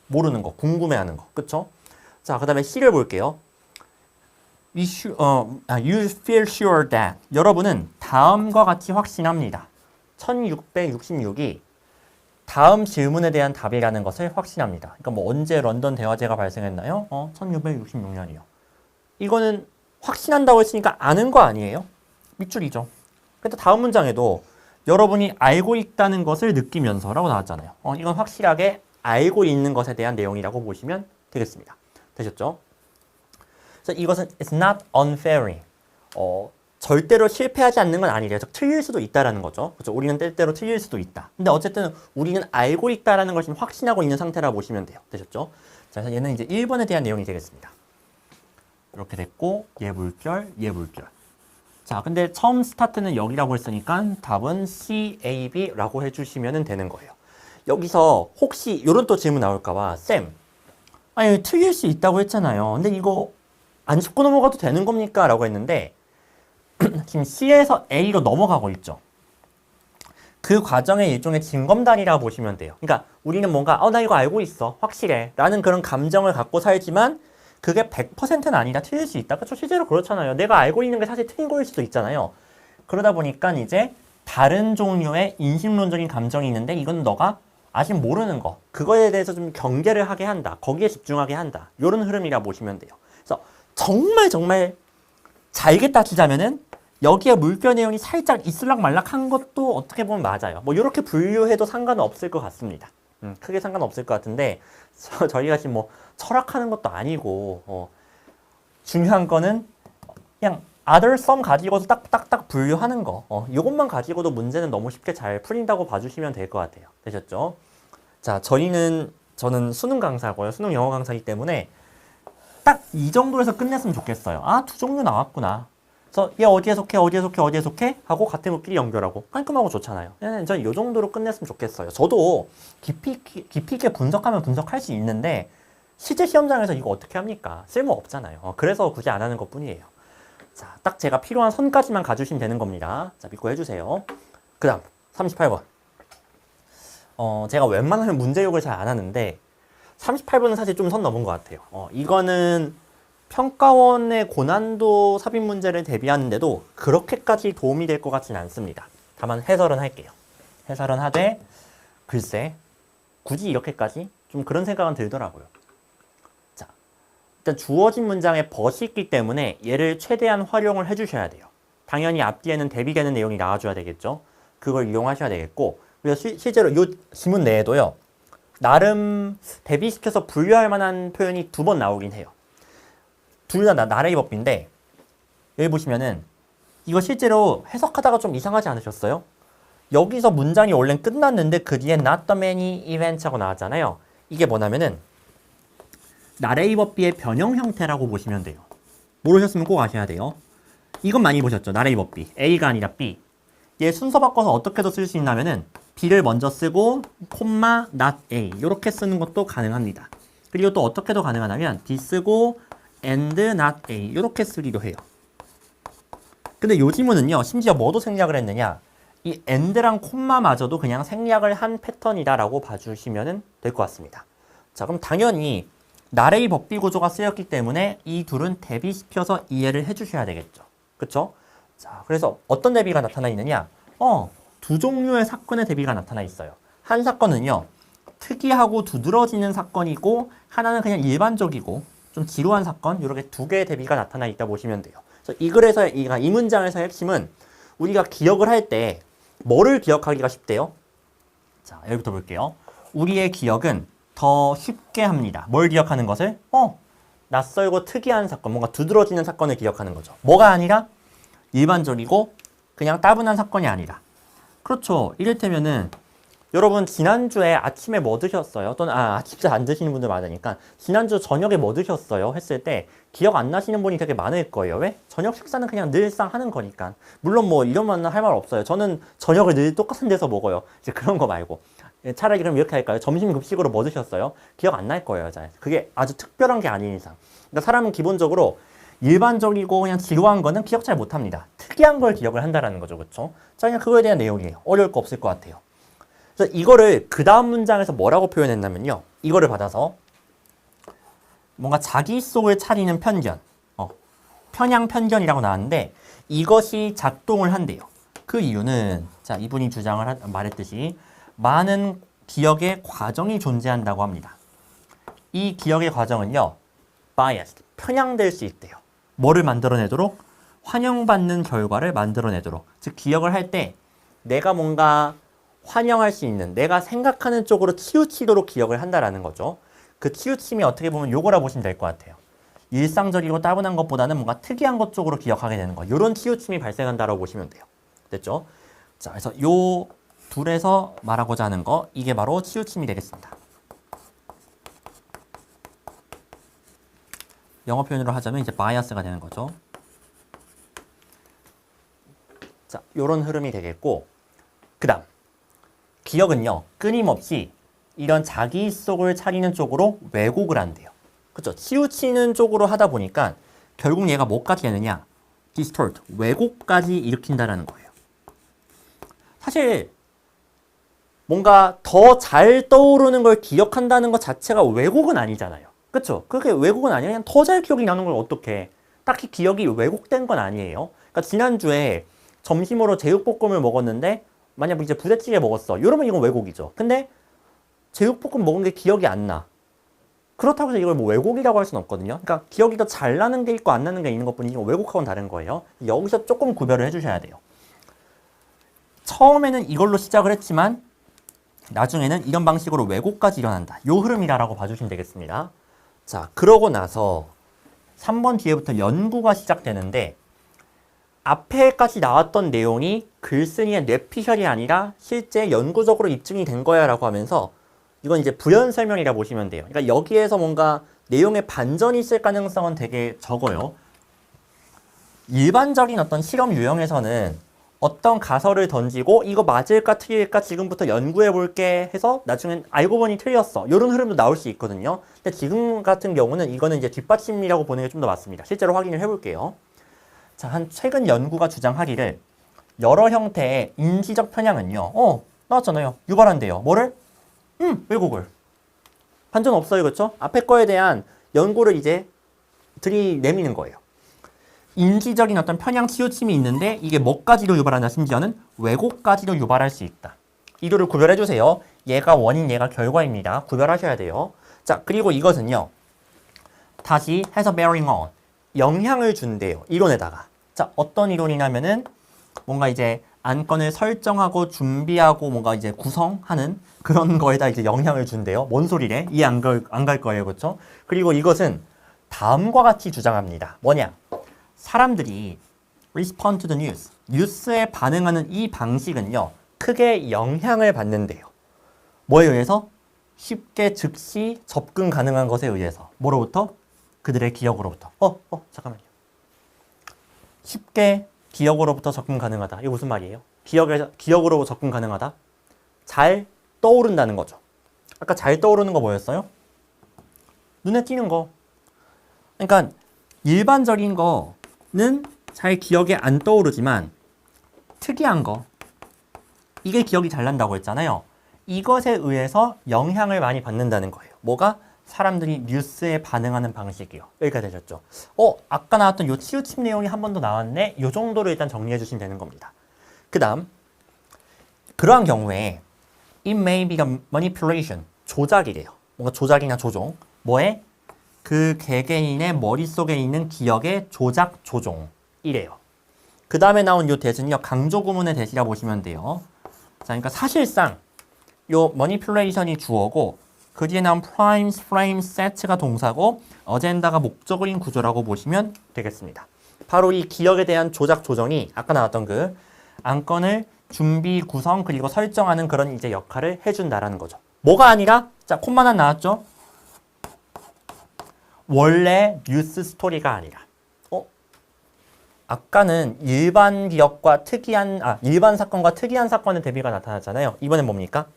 모르는 거, 궁금해하는 거. 그쵸? 자, 그 다음에 C를 볼게요. You feel sure that. 여러분은 다음과 같이 확신합니다. 1666이 다음 질문에 대한 답이라는 것을 확신합니다. 그러니까 뭐 언제 런던 대화제가 발생했나요? 1666년이요. 이거는 확신한다고 했으니까 아는 거 아니에요? 밑줄이죠. 그래서 다음 문장에도 여러분이 알고 있다는 것을 느끼면서라고 나왔잖아요. 이건 확실하게 알고 있는 것에 대한 내용이라고 보시면 되겠습니다. 되셨죠? 그래서 이것은 it's not unfairy. 절대로 실패하지 않는 건 아니래요. 즉 틀릴 수도 있다라는 거죠. 그렇죠? 우리는 때때로 틀릴 수도 있다. 근데 어쨌든 우리는 알고 있다라는 것을 확신하고 있는 상태라 보시면 돼요. 되셨죠? 자, 그래서 얘는 이제 1번에 대한 내용이 되겠습니다. 이렇게 됐고 얘 물결, 얘 물결. 자, 근데 처음 스타트는 여기라고 했으니까 답은 C, A, B라고 해주시면 되는 거예요. 여기서 혹시 이런 또 질문 나올까봐 쌤, 아니 틀릴 수 있다고 했잖아요. 근데 이거 안 짚고 넘어가도 되는 겁니까? 라고 했는데 지금 C에서 A로 넘어가고 있죠. 그 과정의 일종의 징검다리라고 보시면 돼요. 그러니까 우리는 뭔가 나 이거 알고 있어. 확실해. 라는 그런 감정을 갖고 살지만 그게 100%는 아니라 틀릴 수 있다. 그렇죠? 실제로 그렇잖아요. 내가 알고 있는 게 사실 틀린 거일 수도 있잖아요. 그러다 보니까 이제 다른 종류의 인식론적인 감정이 있는데 이건 너가 아직 모르는 거. 그거에 대해서 좀 경계를 하게 한다. 거기에 집중하게 한다. 이런 흐름이라 보시면 돼요. 그래서 정말 잘게 따지자면은 여기에 물결 내용이 살짝 있을락말락한 것도 어떻게 보면 맞아요. 뭐 이렇게 분류해도 상관은 없을 것 같습니다. 크게 상관없을 것 같은데 저희가 지금 뭐 철학하는 것도 아니고 중요한 거는 그냥 other some 가지고도 딱딱딱 분류하는 거. 이것만 가지고도 문제는 너무 쉽게 잘 풀린다고 봐주시면 될 것 같아요. 되셨죠? 자, 저는 수능 강사고요. 수능 영어 강사이기 때문에 딱 이 정도에서 끝냈으면 좋겠어요. 아, 두 종류 나왔구나. 그래서 얘 어디에 속해 하고 같은 것끼리 연결하고 깔끔하고 좋잖아요. 저는 이 정도로 끝냈으면 좋겠어요. 저도 깊이 있게 분석하면 분석할 수 있는데 실제 시험장에서 이거 어떻게 합니까? 쓸모 없잖아요. 그래서 굳이 안 하는 것 뿐이에요. 자, 딱 제가 필요한 선까지만 가주시면 되는 겁니다. 자, 믿고 해주세요. 그 다음 38번. 제가 웬만하면 문제욕을 잘 안 하는데 38번은 사실 좀 선 넘은 것 같아요. 이거는 평가원의 고난도 삽입 문제를 대비하는데도 그렇게까지 도움이 될 것 같지는 않습니다. 다만 해설은 할게요. 해설은 하되 글쎄 굳이 이렇게까지? 좀 그런 생각은 들더라고요. 자, 일단 주어진 문장에 벗이 있기 때문에 얘를 최대한 활용을 해주셔야 돼요. 당연히 앞뒤에는 대비되는 내용이 나와줘야 되겠죠. 그걸 이용하셔야 되겠고 그래서 실제로 이 지문 내에도요. 나름 대비시켜서 분류할 만한 표현이 2번 나오긴 해요. 둘 다 나레이 법인데 여기 보시면은 이거 실제로 해석하다가 좀 이상하지 않으셨어요? 여기서 문장이 원래 끝났는데 그 뒤에 not the many events 하고 나왔잖아요. 이게 뭐냐면은 나레이 법비의 변형 형태라고 보시면 돼요. 모르셨으면 꼭 아셔야 돼요. 이건 많이 보셨죠? 나레이 법비. A가 아니라 B. 얘 순서 바꿔서 어떻게도 쓸 수 있냐면은 B를 먼저 쓰고 콤마 not A 이렇게 쓰는 것도 가능합니다. 그리고 또 어떻게도 가능하냐면 B 쓰고 and not A 이렇게 쓰기도 해요. 근데 요 지문은요. 심지어 뭐도 생략을 했느냐. 이 and랑 콤마마저도 그냥 생략을 한 패턴이다라고 봐주시면 될 것 같습니다. 자, 그럼 당연히 나레이 법비 구조가 쓰였기 때문에 이 둘은 대비시켜서 이해를 해주셔야 되겠죠. 그쵸? 자, 그래서 어떤 대비가 나타나 있느냐? 두 종류의 사건의 대비가 나타나 있어요. 한 사건은요. 특이하고 두드러지는 사건이고 하나는 그냥 일반적이고 좀 지루한 사건 이렇게 두 개의 대비가 나타나 있다 보시면 돼요. 그래서 이 글에서 이 문장에서의 핵심은 우리가 기억을 할 때 뭐를 기억하기가 쉽대요? 자, 여기부터 볼게요. 우리의 기억은 더 쉽게 합니다. 뭘 기억하는 것을? 낯설고 특이한 사건, 뭔가 두드러지는 사건을 기억하는 거죠. 뭐가 아니라 일반적이고 그냥 따분한 사건이 아니라. 그렇죠. 이를테면은 여러분 지난주에 아침에 뭐 드셨어요? 또는 아침에 안 드시는 분들 많으니까 지난주 저녁에 뭐 드셨어요? 했을 때 기억 안 나시는 분이 되게 많을 거예요. 왜? 저녁 식사는 그냥 늘상 하는 거니까. 물론 뭐 이러면 할 말 없어요. 저는 저녁을 늘 똑같은 데서 먹어요. 이제 그런 거 말고. 차라리 그럼 이렇게 할까요? 점심 급식으로 뭐 드셨어요? 기억 안 날 거예요. 잘. 그게 아주 특별한 게 아닌 이상. 그러니까 사람은 기본적으로 일반적이고 그냥 지루한 거는 기억 잘 못합니다. 특이한 걸 기억을 한다라는 거죠. 그렇죠? 자, 그냥 그거에 대한 내용이에요. 어려울 거 없을 것 같아요. 그래서 이거를 그 다음 문장에서 뭐라고 표현했냐면요. 이거를 받아서 뭔가 자기 속을 차리는 편견, 편향 편견이라고 나왔는데 이것이 작동을 한대요. 그 이유는 자, 이분이 주장을 말했듯이 많은 기억의 과정이 존재한다고 합니다. 이 기억의 과정은요. biased, 편향될 수 있대요. 뭐를 만들어내도록? 환영받는 결과를 만들어내도록. 즉 기억을 할 때 내가 뭔가 환영할 수 있는 내가 생각하는 쪽으로 치우치도록 기억을 한다라는 거죠. 그 치우침이 어떻게 보면 요거라 보시면 될 것 같아요. 일상적이고 따분한 것보다는 뭔가 특이한 것 쪽으로 기억하게 되는 거. 요런 치우침이 발생한다라고 보시면 돼요. 됐죠? 자, 그래서 요 둘에서 말하고자 하는 거, 이게 바로 치우침이 되겠습니다. 영어 표현으로 하자면 이제 바이어스가 되는 거죠. 자, 요런 흐름이 되겠고, 그 다음 기억은요, 끊임없이 이런 자기 속을 차리는 쪽으로 왜곡을 한대요. 그렇죠? 치우치는 쪽으로 하다 보니까 결국 얘가 뭐까지 되느냐? distort, 왜곡까지 일으킨다라는 거예요. 사실 뭔가 더 잘 떠오르는 걸 기억한다는 것 자체가 왜곡은 아니잖아요. 그렇죠? 그게 왜곡은 아니에요. 그냥 더 잘 기억이 나는 걸 어떻게? 딱히 기억이 왜곡된 건 아니에요. 그러니까 지난주에 점심으로 제육볶음을 먹었는데 만약 이제 부대찌개 먹었어. 이러면 이건 왜곡이죠. 근데 제육볶음 먹은 게 기억이 안 나. 그렇다고 해서 이걸 뭐 왜곡이라고 할 수는 없거든요. 그러니까 기억이 더 잘 나는 게 있고 안 나는 게 있는 것뿐이지 왜곡하고는 다른 거예요. 여기서 조금 구별을 해주셔야 돼요. 처음에는 이걸로 시작을 했지만 나중에는 이런 방식으로 왜곡까지 일어난다. 요 흐름이라고 봐주시면 되겠습니다. 자, 그러고 나서 3번 뒤에부터 연구가 시작되는데 앞에까지 나왔던 내용이 글쓴이의 뇌피셜이 아니라 실제 연구적으로 입증이 된 거야 라고 하면서 이건 이제 부연 설명이라 보시면 돼요. 그러니까 여기에서 뭔가 내용에 반전이 있을 가능성은 되게 적어요. 일반적인 어떤 실험 유형에서는 어떤 가설을 던지고 이거 맞을까 틀릴까 지금부터 연구해 볼게 해서 나중엔 알고 보니 틀렸어. 이런 흐름도 나올 수 있거든요. 근데 지금 같은 경우는 이거는 이제 뒷받침이라고 보는 게 좀 더 맞습니다. 실제로 확인을 해 볼게요. 자, 한 최근 연구가 주장하기를 여러 형태의 인지적 편향은요. 나왔잖아요. 유발한대요. 뭐를? 왜곡을. 반전 없어요. 그렇죠? 앞에 거에 대한 연구를 이제 들이내미는 거예요. 인지적인 어떤 편향 치우침이 있는데 이게 뭐까지도 유발하냐 심지어는 왜곡까지도 유발할 수 있다. 이도를 구별해 주세요. 얘가 원인, 얘가 결과입니다. 구별하셔야 돼요. 자, 그리고 이것은요. 다시 해서 bearing on. 영향을 준대요. 이론에다가. 자, 어떤 이론이냐면은 뭔가 이제 안건을 설정하고 준비하고 뭔가 이제 구성하는 그런 거에다 이제 영향을 준대요. 뭔 소리래? 이해 안 갈 거예요. 그렇죠? 그리고 이것은 다음과 같이 주장합니다. 뭐냐? 사람들이 respond to the news, 뉴스에 반응하는 이 방식은요. 크게 영향을 받는데요. 뭐에 의해서? 쉽게 즉시 접근 가능한 것에 의해서. 뭐로부터? 그들의 기억으로부터. 잠깐만요. 쉽게 기억으로부터 접근 가능하다. 이게 무슨 말이에요? 기억으로 접근 가능하다? 잘 떠오른다는 거죠. 아까 잘 떠오르는 거 뭐였어요? 눈에 띄는 거. 그러니까 일반적인 거는 잘 기억에 안 떠오르지만 특이한 거. 이게 기억이 잘 난다고 했잖아요. 이것에 의해서 영향을 많이 받는다는 거예요. 뭐가? 사람들이 뉴스에 반응하는 방식이요. 여기까지 되셨죠? 아까 나왔던 요 치우침 내용이 한 번 더 나왔네? 요 정도로 일단 정리해 주시면 되는 겁니다. 그 다음, 그러한 경우에 it may be a manipulation, 조작이래요. 뭔가 조작이나 조종. 뭐에? 그 개개인의 머릿속에 있는 기억의 조작, 조종이래요. 그 다음에 나온 요 대신요, 강조 구문의 대시라 보시면 돼요. 자, 그러니까 사실상 요 manipulation이 주어고 그 뒤에 나온 primes, frames, set가 동사고 어젠다가 목적어인 구조라고 보시면 되겠습니다. 바로 이 기억에 대한 조작, 조정이 아까 나왔던 그 안건을 준비, 구성, 그리고 설정하는 그런 이제 역할을 해준다라는 거죠. 뭐가 아니라, 자, 콤마 하나 나왔죠? 원래 뉴스 스토리가 아니라. 아까는 일반 기억과 일반 사건과 특이한 사건의 대비가 나타났잖아요. 이번엔 뭡니까?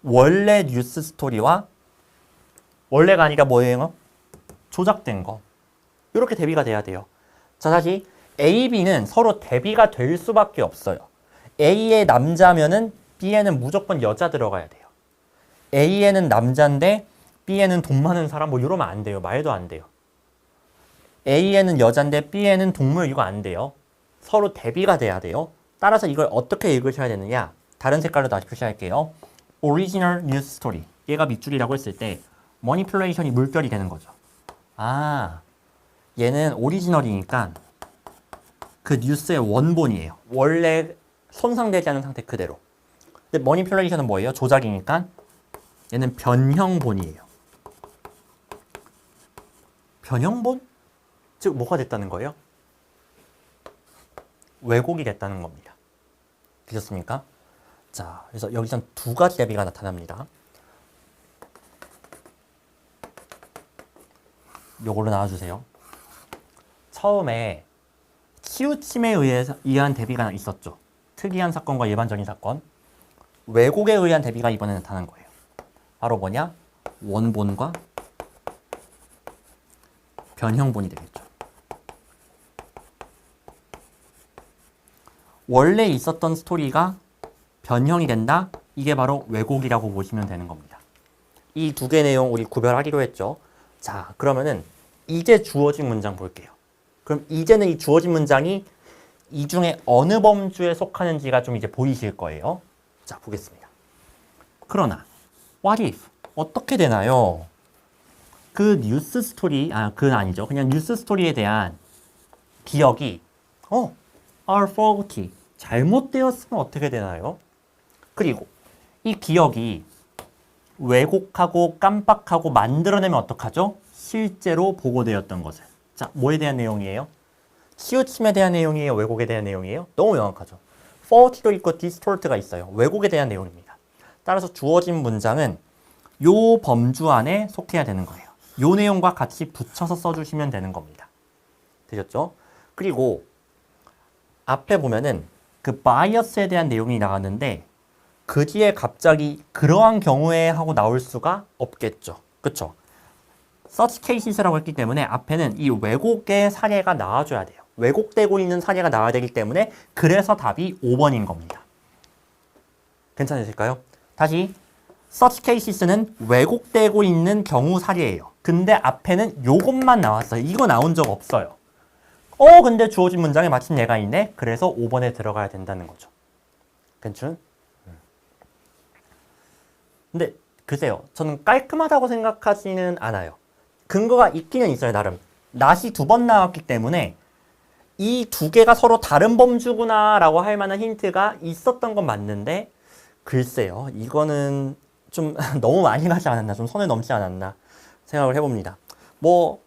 원래 뉴스 스토리와 원래가 아니라 뭐예요? 조작된 거. 이렇게 대비가 돼야 돼요. 자, 다시 A, B는 서로 대비가 될 수밖에 없어요. A의 남자면은 B에는 무조건 여자 들어가야 돼요. A에는 남자인데 B에는 돈 많은 사람 뭐 이러면 안 돼요. 말도 안 돼요. A에는 여자인데 B에는 동물 이거 안 돼요. 서로 대비가 돼야 돼요. 따라서 이걸 어떻게 읽으셔야 되느냐? 다른 색깔로 다시 표시할게요. Original news story. 얘가 밑줄이라고 했을 때 manipulation이 물결이 되는 거죠. 얘는 오리지널이니까 그 뉴스의 원본이에요. 원래 손상되지 않은 상태 그대로. 근데 머니퓰레이션은 뭐예요? 조작이니까 얘는 변형본이에요. 변형본? 즉 뭐가 됐다는 거예요? 왜곡이 됐다는 겁니다. 되셨습니까? 자, 그래서 여기선 두 가지 대비가 나타납니다. 요걸로 나와주세요. 처음에 치우침에 의한 대비가 있었죠. 특이한 사건과 일반적인 사건. 왜곡에 의한 대비가 이번에 나타난 거예요. 바로 뭐냐? 원본과 변형본이 되겠죠. 원래 있었던 스토리가 변형이 된다? 이게 바로 왜곡이라고 보시면 되는 겁니다. 이 두 개 내용 우리 구별하기로 했죠. 자, 그러면은 이제 주어진 문장 볼게요. 그럼 이제는 이 주어진 문장이 이 중에 어느 범주에 속하는지가 좀 이제 보이실 거예요. 자, 보겠습니다. 그러나 what if? 어떻게 되나요? 그 뉴스 스토리, 그건 아니죠. 그냥 뉴스 스토리에 대한 기억이 are faulty. 잘못되었으면 어떻게 되나요? 그리고 이 기억이 왜곡하고 깜빡하고 만들어내면 어떡하죠? 실제로 보고되었던 것을. 자, 뭐에 대한 내용이에요? 치우침에 대한 내용이에요? 왜곡에 대한 내용이에요? 너무 명확하죠. fault도 있고 distort가 있어요. 왜곡에 대한 내용입니다. 따라서 주어진 문장은 요 범주 안에 속해야 되는 거예요. 요 내용과 같이 붙여서 써주시면 되는 겁니다. 되셨죠? 그리고 앞에 보면은 그 바이어스에 대한 내용이 나왔는데 그 뒤에 갑자기 그러한 경우에 하고 나올 수가 없겠죠. 그쵸? such cases라고 했기 때문에 앞에는 이 왜곡의 사례가 나와줘야 돼요. 왜곡되고 있는 사례가 나와야 되기 때문에 그래서 답이 5번인 겁니다. 괜찮으실까요? 다시 such cases는 왜곡되고 있는 경우 사례예요. 근데 앞에는 요것만 나왔어요. 이거 나온 적 없어요. 근데 주어진 문장에 마침 얘가 있네. 그래서 5번에 들어가야 된다는 거죠. 괜찮? 근데 글쎄요. 저는 깔끔하다고 생각하지는 않아요. 근거가 있기는 있어요. 나름. not이 2번 나왔기 때문에 이 두 개가 서로 다른 범주구나 라고 할 만한 힌트가 있었던 건 맞는데 글쎄요. 이거는 좀 너무 많이 가지 않았나. 좀 선을 넘지 않았나 생각을 해봅니다. 뭐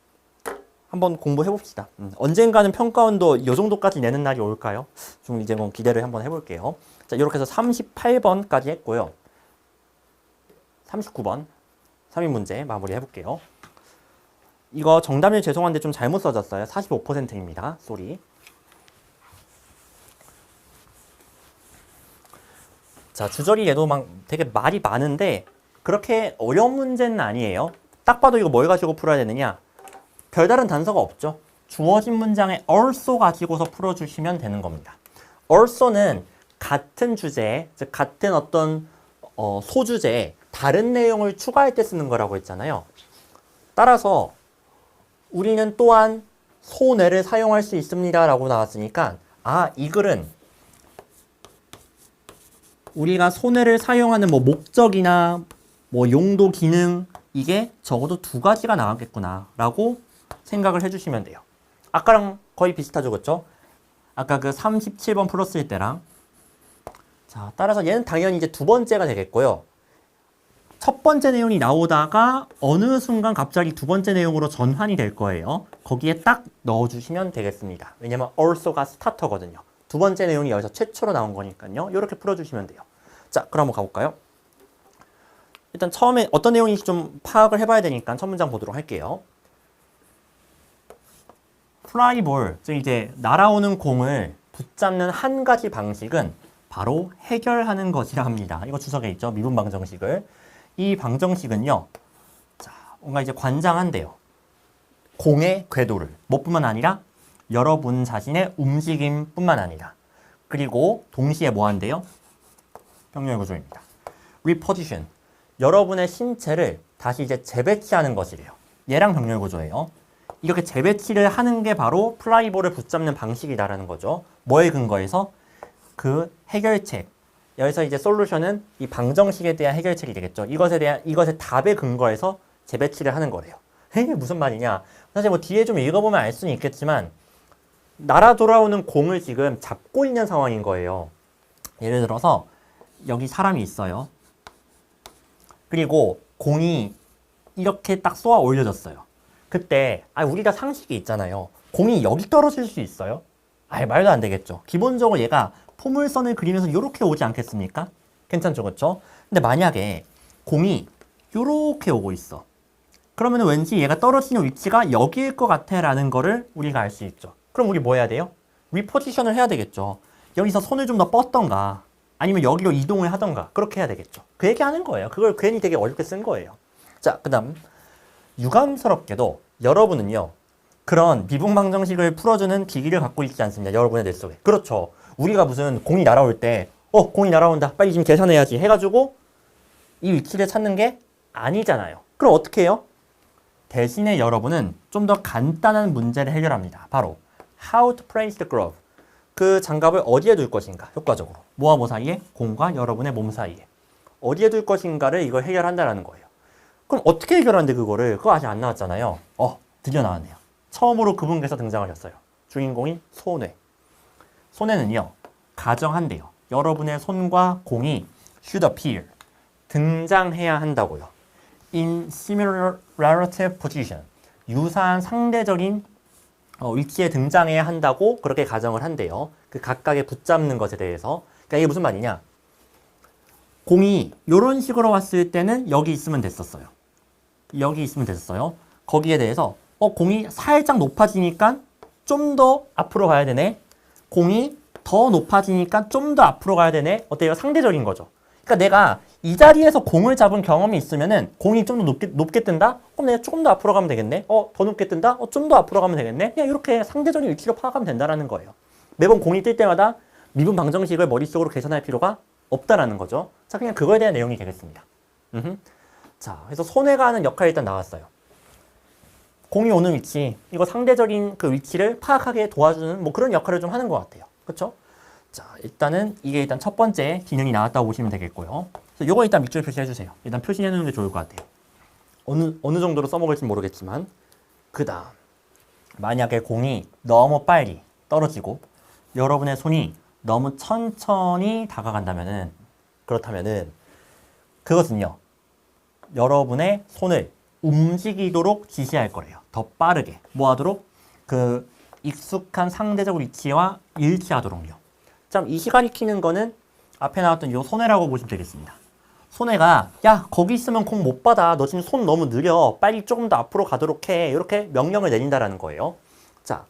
한번 공부해 봅시다. 언젠가는 평가원도 이 정도까지 내는 날이 올까요? 좀 이제 뭐 기대를 한번 해볼게요. 자, 이렇게 해서 38번까지 했고요. 39번 3인 문제 마무리 해볼게요. 이거 정답률 죄송한데 좀 잘못 써졌어요. 45%입니다. 쏘리. 자, 주저리 얘도 막 되게 말이 많은데 그렇게 어려운 문제는 아니에요. 딱 봐도 이거 뭘 가지고 풀어야 되느냐? 별다른 단서가 없죠. 주어진 문장에 also 가지고서 풀어주시면 되는 겁니다. also는 같은 주제, 즉 같은 어떤 소주제에 다른 내용을 추가할 때 쓰는 거라고 했잖아요. 따라서 우리는 또한 소뇌를 사용할 수 있습니다 라고 나왔으니까 이 글은 우리가 소뇌를 사용하는 뭐 목적이나 뭐 용도, 기능 이게 적어도 두 가지가 나왔겠구나 라고 생각을 해주시면 돼요. 아까랑 거의 비슷하죠, 그렇죠? 아까 그 37번 풀었을 때랑. 자, 따라서 얘는 당연히 이제 두 번째가 되겠고요. 첫 번째 내용이 나오다가 어느 순간 갑자기 두 번째 내용으로 전환이 될 거예요. 거기에 딱 넣어주시면 되겠습니다. 왜냐면 also가 스타터거든요. 두 번째 내용이 여기서 최초로 나온 거니까요. 이렇게 풀어주시면 돼요. 자, 그럼 한번 가볼까요? 일단 처음에 어떤 내용인지 좀 파악을 해봐야 되니까 첫 문장 보도록 할게요. 플라이볼, 즉 이제 날아오는 공을 붙잡는 한 가지 방식은 바로 해결하는 것이라 합니다. 이거 주석에 있죠. 미분 방정식을. 이 방정식은요. 자, 뭔가 이제 관장한대요. 공의 궤도를. 뭐뿐만 아니라 여러분 자신의 움직임뿐만 아니라 그리고 동시에 뭐 한대요? 병렬 구조입니다. reposition. 여러분의 신체를 다시 이제 재배치하는 것이래요. 얘랑 병렬 구조예요. 이렇게 재배치를 하는 게 바로 플라이볼을 붙잡는 방식이다라는 거죠. 뭐에 근거해서? 그 해결책. 여기서 이제 솔루션은 이 방정식에 대한 해결책이 되겠죠. 이것의 답에 근거해서 재배치를 하는 거래요. 이게 무슨 말이냐? 사실 뭐 뒤에 좀 읽어보면 알 수는 있겠지만 날아 돌아오는 공을 지금 잡고 있는 상황인 거예요. 예를 들어서 여기 사람이 있어요. 그리고 공이 이렇게 딱 쏘아 올려졌어요. 그때 우리가 상식이 있잖아요. 공이 여기 떨어질 수 있어요? 말도 안 되겠죠. 기본적으로 얘가 포물선을 그리면서 이렇게 오지 않겠습니까? 괜찮죠, 그렇죠? 근데 만약에 공이 이렇게 오고 있어. 그러면 왠지 얘가 떨어지는 위치가 여기일 것 같아 라는 거를 우리가 알 수 있죠. 그럼 우리 뭐 해야 돼요? 리포지션을 해야 되겠죠. 여기서 손을 좀 더 뻗던가 아니면 여기로 이동을 하던가 그렇게 해야 되겠죠. 그 얘기 하는 거예요. 그걸 괜히 되게 어렵게 쓴 거예요. 자, 그 다음 유감스럽게도 여러분은요. 그런 미분방정식을 풀어주는 기기를 갖고 있지 않습니다. 여러분의 뇌 속에. 그렇죠. 우리가 무슨 공이 날아올 때 공이 날아온다. 빨리 지금 계산해야지 해가지고 이 위치를 찾는 게 아니잖아요. 그럼 어떻게 해요? 대신에 여러분은 좀 더 간단한 문제를 해결합니다. 바로 How to place the glove. 그 장갑을 어디에 둘 것인가? 효과적으로. 뭐와 뭐 사이에? 공과 여러분의 몸 사이에. 어디에 둘 것인가를 이걸 해결한다라는 거예요. 그럼 어떻게 해결하는데 그거를? 그거 아직 안 나왔잖아요. 드디어 나왔네요. 처음으로 그분께서 등장하셨어요. 주인공인 손해. 손해는요. 가정한대요. 여러분의 손과 공이 should appear. 등장해야 한다고요. in similar relative position. 유사한 상대적인 위치에 등장해야 한다고 그렇게 가정을 한대요. 그 각각의 붙잡는 것에 대해서. 그러니까 이게 무슨 말이냐. 공이 이런 식으로 왔을 때는 여기 있으면 됐었어요. 여기 있으면 됐었어요. 거기에 대해서 공이 살짝 높아지니까 좀 더 앞으로 가야 되네. 공이 더 높아지니까 좀 더 앞으로 가야 되네. 어때요? 상대적인 거죠. 그러니까 내가 이 자리에서 공을 잡은 경험이 있으면은 공이 좀 더 높게 뜬다? 그럼 내가 조금 더 앞으로 가면 되겠네? 더 높게 뜬다? 좀 더 앞으로 가면 되겠네? 그냥 이렇게 상대적인 위치로 파악하면 된다는 거예요. 매번 공이 뜰 때마다 미분 방정식을 머릿속으로 계산할 필요가 없다라는 거죠. 자, 그냥 그거에 대한 내용이 되겠습니다. 자, 그래서 손해가 하는 역할이 일단 나왔어요. 공이 오는 위치, 이거 상대적인 그 위치를 파악하게 도와주는 뭐 그런 역할을 좀 하는 것 같아요. 그렇죠? 자, 일단은 이게 일단 첫 번째 기능이 나왔다고 보시면 되겠고요. 그래서 요거 일단 밑줄 표시해 주세요. 일단 표시해 놓는 게 좋을 것 같아요. 어느 정도로 써먹을지 모르겠지만 그 다음 만약에 공이 너무 빨리 떨어지고 여러분의 손이 너무 천천히 다가간다면은 그렇다면은 그것은요. 여러분의 손을 움직이도록 지시할 거래요. 더 빠르게. 뭐 하도록? 그 익숙한 상대적 위치와 일치하도록요. 자, 이 시간이 키는 거는 앞에 나왔던 이 손해라고 보시면 되겠습니다. 손해가 야 거기 있으면 공 못 받아. 너 지금 손 너무 느려. 빨리 조금 더 앞으로 가도록 해. 이렇게 명령을 내린다라는 거예요. 자,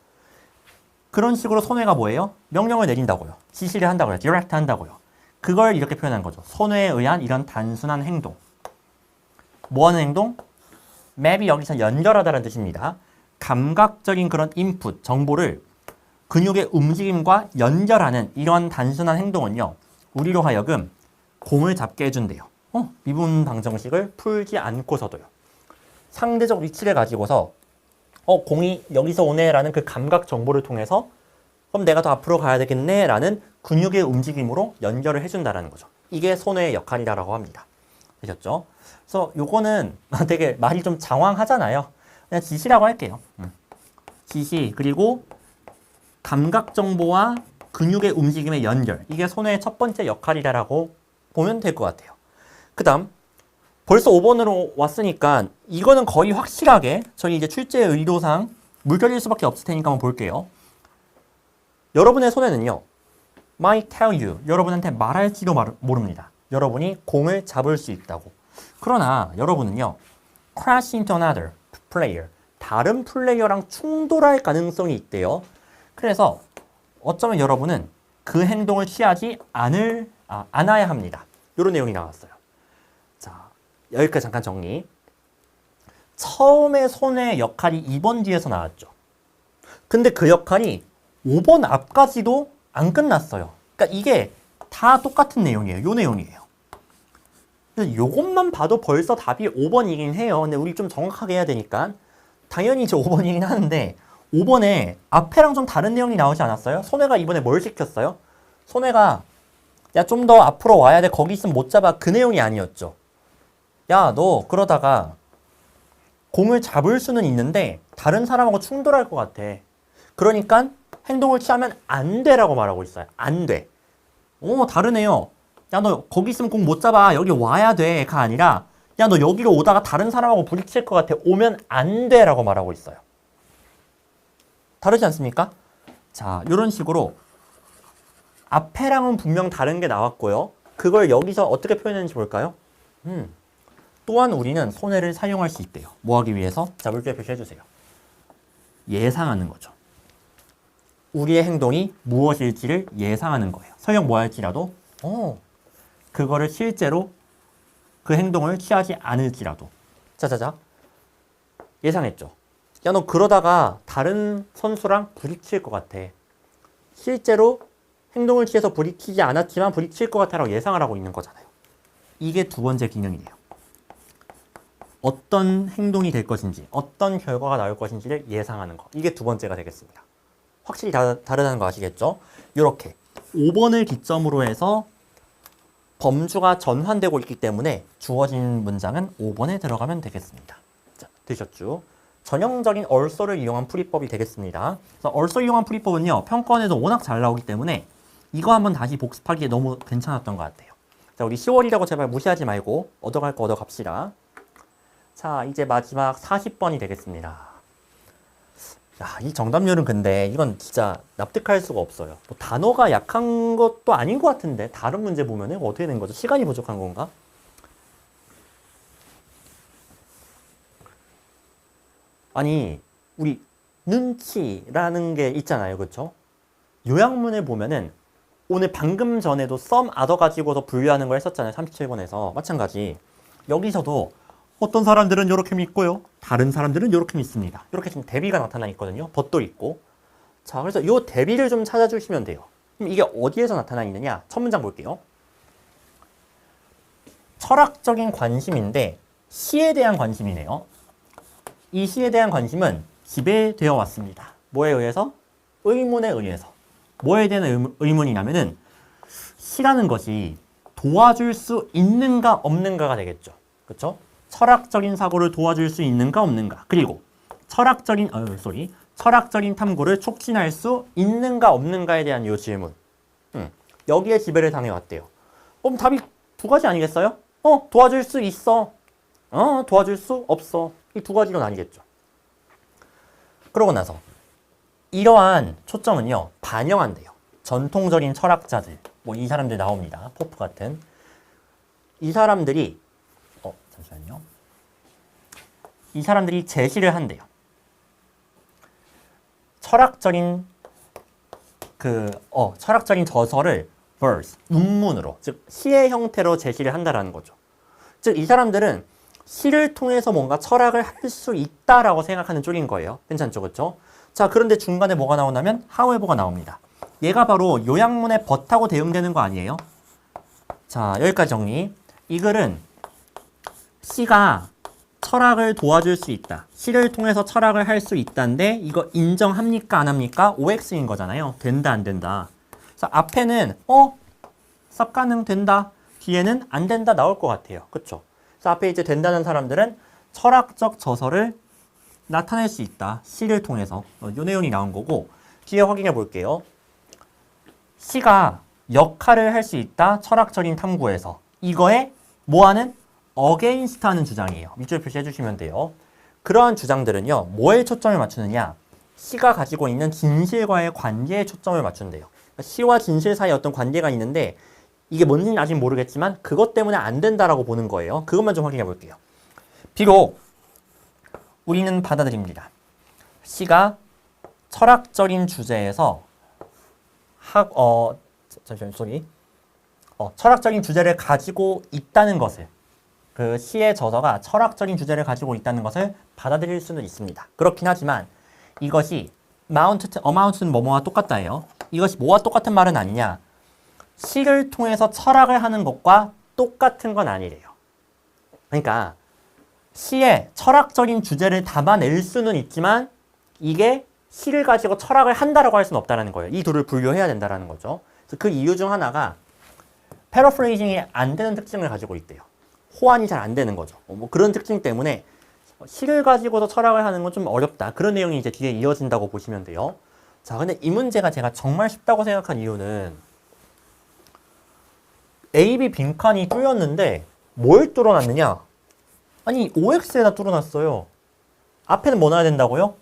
그런 식으로 손해가 뭐예요? 명령을 내린다고요. 지시를 한다고요. 디렉트 한다고요. 그걸 이렇게 표현한 거죠. 손해에 의한 이런 단순한 행동. 뭐 하는 행동? 맵이 여기서 연결하다는 뜻입니다. 감각적인 그런 인풋, 정보를 근육의 움직임과 연결하는 이런 단순한 행동은요. 우리로 하여금 공을 잡게 해준대요. 미분 방정식을 풀지 않고서도요. 상대적 위치를 가지고서 공이 여기서 오네라는 그 감각 정보를 통해서 그럼 내가 더 앞으로 가야 되겠네라는 근육의 움직임으로 연결을 해준다는 거죠. 이게 손해의 역할이라고 합니다. 되셨죠? 그래서 요거는 되게 말이 좀 장황하잖아요. 그냥 지시라고 할게요. 지시 그리고 감각 정보와 근육의 움직임의 연결. 이게 손해의 첫 번째 역할이라고 보면 될 것 같아요. 그 다음 벌써 5번으로 왔으니까 이거는 거의 확실하게 저희 이제 출제 의도상 물결일 수밖에 없을 테니까 한번 볼게요. 여러분의 손해는요. might tell you. 여러분한테 말할지도 모릅니다. 여러분이 공을 잡을 수 있다고. 그러나 여러분은요. crash into another player. 다른 플레이어랑 충돌할 가능성이 있대요. 그래서 어쩌면 여러분은 그 행동을 취하지 않아야 합니다. 이런 내용이 나왔어요. 자, 여기까지 잠깐 정리. 처음에 손해의 역할이 2번 뒤에서 나왔죠. 근데 그 역할이 5번 앞까지도 안 끝났어요. 그러니까 이게 다 똑같은 내용이에요. 요 내용이에요. 그래서 요것만 봐도 벌써 답이 5번이긴 해요. 근데 우리 좀 정확하게 해야 되니까 당연히 이제 5번이긴 하는데 5번에 앞에랑 좀 다른 내용이 나오지 않았어요? 손해가 이번에 뭘 시켰어요? 손해가 야 좀 더 앞으로 와야 돼. 거기 있으면 못 잡아. 그 내용이 아니었죠. 야 너 그러다가 공을 잡을 수는 있는데 다른 사람하고 충돌할 것 같아. 그러니까 행동을 취하면 안 돼라고 말하고 있어요. 안 돼. 다르네요. 야, 너 거기 있으면 꼭 못 잡아. 여기 와야 돼.가 아니라 야, 너 여기로 오다가 다른 사람하고 부딪힐 것 같아. 오면 안 돼. 라고 말하고 있어요. 다르지 않습니까? 자, 이런 식으로 앞에랑은 분명 다른 게 나왔고요. 그걸 여기서 어떻게 표현했는지 볼까요? 또한 우리는 손해를 사용할 수 있대요. 뭐 하기 위해서? 자, 물결 표시해주세요. 예상하는 거죠. 우리의 행동이 무엇일지를 예상하는 거예요. 설령 뭐 할지라도 그거를 실제로 그 행동을 취하지 않을지라도 자자자 예상했죠. 야, 너 그러다가 다른 선수랑 부딪힐 것 같아. 실제로 행동을 취해서 부딪히지 않았지만 부딪힐 것 같아라고 예상을 하고 있는 거잖아요. 이게 두 번째 기능이에요. 어떤 행동이 될 것인지, 어떤 결과가 나올 것인지를 예상하는 거. 이게 두 번째가 되겠습니다. 확실히 다르다는 거 아시겠죠? 이렇게 5번을 기점으로 해서 범주가 전환되고 있기 때문에 주어진 문장은 5번에 들어가면 되겠습니다. 자, 되셨죠? 전형적인 얼소를 이용한 풀이법이 되겠습니다. 그래서 얼소 이용한 풀이법은요, 평가원에도 워낙 잘 나오기 때문에 이거 한번 다시 복습하기에 너무 괜찮았던 것 같아요. 자, 우리 10월이라고 제발 무시하지 말고 얻어갈 거 얻어갑시다. 자, 이제 마지막 40번이 되겠습니다. 야, 이 정답률은 근데 이건 진짜 납득할 수가 없어요. 뭐 단어가 약한 것도 아닌 것 같은데 다른 문제 보면은 어떻게 된 거죠? 시간이 부족한 건가? 아니, 우리 눈치라는 게 있잖아요. 그렇죠? 요약문을 보면은 오늘 방금 전에도 some other 가지고서 분류하는 걸 했었잖아요. 37번에서. 마찬가지. 여기서도 어떤 사람들은 이렇게 믿고요. 다른 사람들은 이렇게 믿습니다. 이렇게 지금 대비가 나타나 있거든요. 덧도 있고. 자, 그래서 이 대비를 좀 찾아주시면 돼요. 그럼 이게 어디에서 나타나 있느냐? 첫 문장 볼게요. 철학적인 관심인데 시에 대한 관심이네요. 이 시에 대한 관심은 지배되어 왔습니다. 뭐에 의해서? 의문에 의해서. 뭐에 대한 의문이냐면은 시라는 것이 도와줄 수 있는가 없는가가 되겠죠. 그렇죠? 철학적인 사고를 도와줄 수 있는가 없는가. 그리고 철학적인 탐구를 촉진할 수 있는가 없는가에 대한 이 질문. 여기에 지배를 당해왔대요. 그럼 답이 두 가지 아니겠어요? 도와줄 수 있어. 도와줄 수 없어. 이 두 가지로 나뉘겠죠. 그러고 나서 이러한 초점은요, 반영한대요. 전통적인 철학자들, 뭐 이 사람들 나옵니다. 포프 같은. 이 사람들이 잠시만요. 이 사람들이 제시를 한대요. 철학적인 저서를 verse, 문문으로, 즉 시의 형태로 제시를 한다라는 거죠. 즉 이 사람들은 시를 통해서 뭔가 철학을 할 수 있다라고 생각하는 쪽인 거예요. 괜찮죠, 그렇죠? 자, 그런데 중간에 뭐가 나오냐면 however가 나옵니다. 얘가 바로 요약문에 but하고 대응되는 거 아니에요? 자, 여기까지 정리. 이 글은 시가 철학을 도와줄 수 있다. 시를 통해서 철학을 할 수 있다인데 이거 인정합니까? 안 합니까? OX인 거잖아요. 된다, 안 된다. 그래서 앞에는 쌉 가능된다. 뒤에는 안 된다 나올 것 같아요. 그쵸? 그래서 앞에 이제 된다는 사람들은 철학적 저서를 나타낼 수 있다. 시를 통해서. 이 내용이 나온 거고 뒤에 확인해 볼게요. 시가 역할을 할 수 있다. 철학적인 탐구에서. 이거에 뭐하는? against 하는 주장이에요. 밑줄 표시해 주시면 돼요. 그러한 주장들은요, 뭐에 초점을 맞추느냐? 시가 가지고 있는 진실과의 관계에 초점을 맞춘대요. 그러니까 시와 진실 사이에 어떤 관계가 있는데 이게 뭔지는 아직 모르겠지만 그것 때문에 안 된다라고 보는 거예요. 그것만 좀 확인해 볼게요. 비록 우리는 받아들입니다. 시가 철학적인 주제에서 철학적인 주제를 가지고 있다는 것을, 그 시의 저서가 철학적인 주제를 가지고 있다는 것을 받아들일 수는 있습니다. 그렇긴 하지만 이것이 amount는 뭐뭐와 똑같다예요. 이것이 뭐와 똑같은 말은 아니냐? 시를 통해서 철학을 하는 것과 똑같은 건 아니래요. 그러니까 시에 철학적인 주제를 담아낼 수는 있지만 이게 시를 가지고 철학을 한다라고 할 수는 없다는 거예요. 이 둘을 분류해야 된다는 거죠. 그래서 그 이유 중 하나가 패러프레이징이 안 되는 특징을 가지고 있대요. 호환이 잘 안 되는 거죠. 뭐 그런 특징 때문에 시를 가지고도 철학을 하는 건 좀 어렵다. 그런 내용이 이제 뒤에 이어진다고 보시면 돼요. 자, 근데 이 문제가 제가 정말 쉽다고 생각한 이유는 A, B 빈칸이 뚫렸는데 뭘 뚫어놨느냐? 아니, OX에다 뚫어놨어요. 앞에는 뭐 넣어야 된다고요?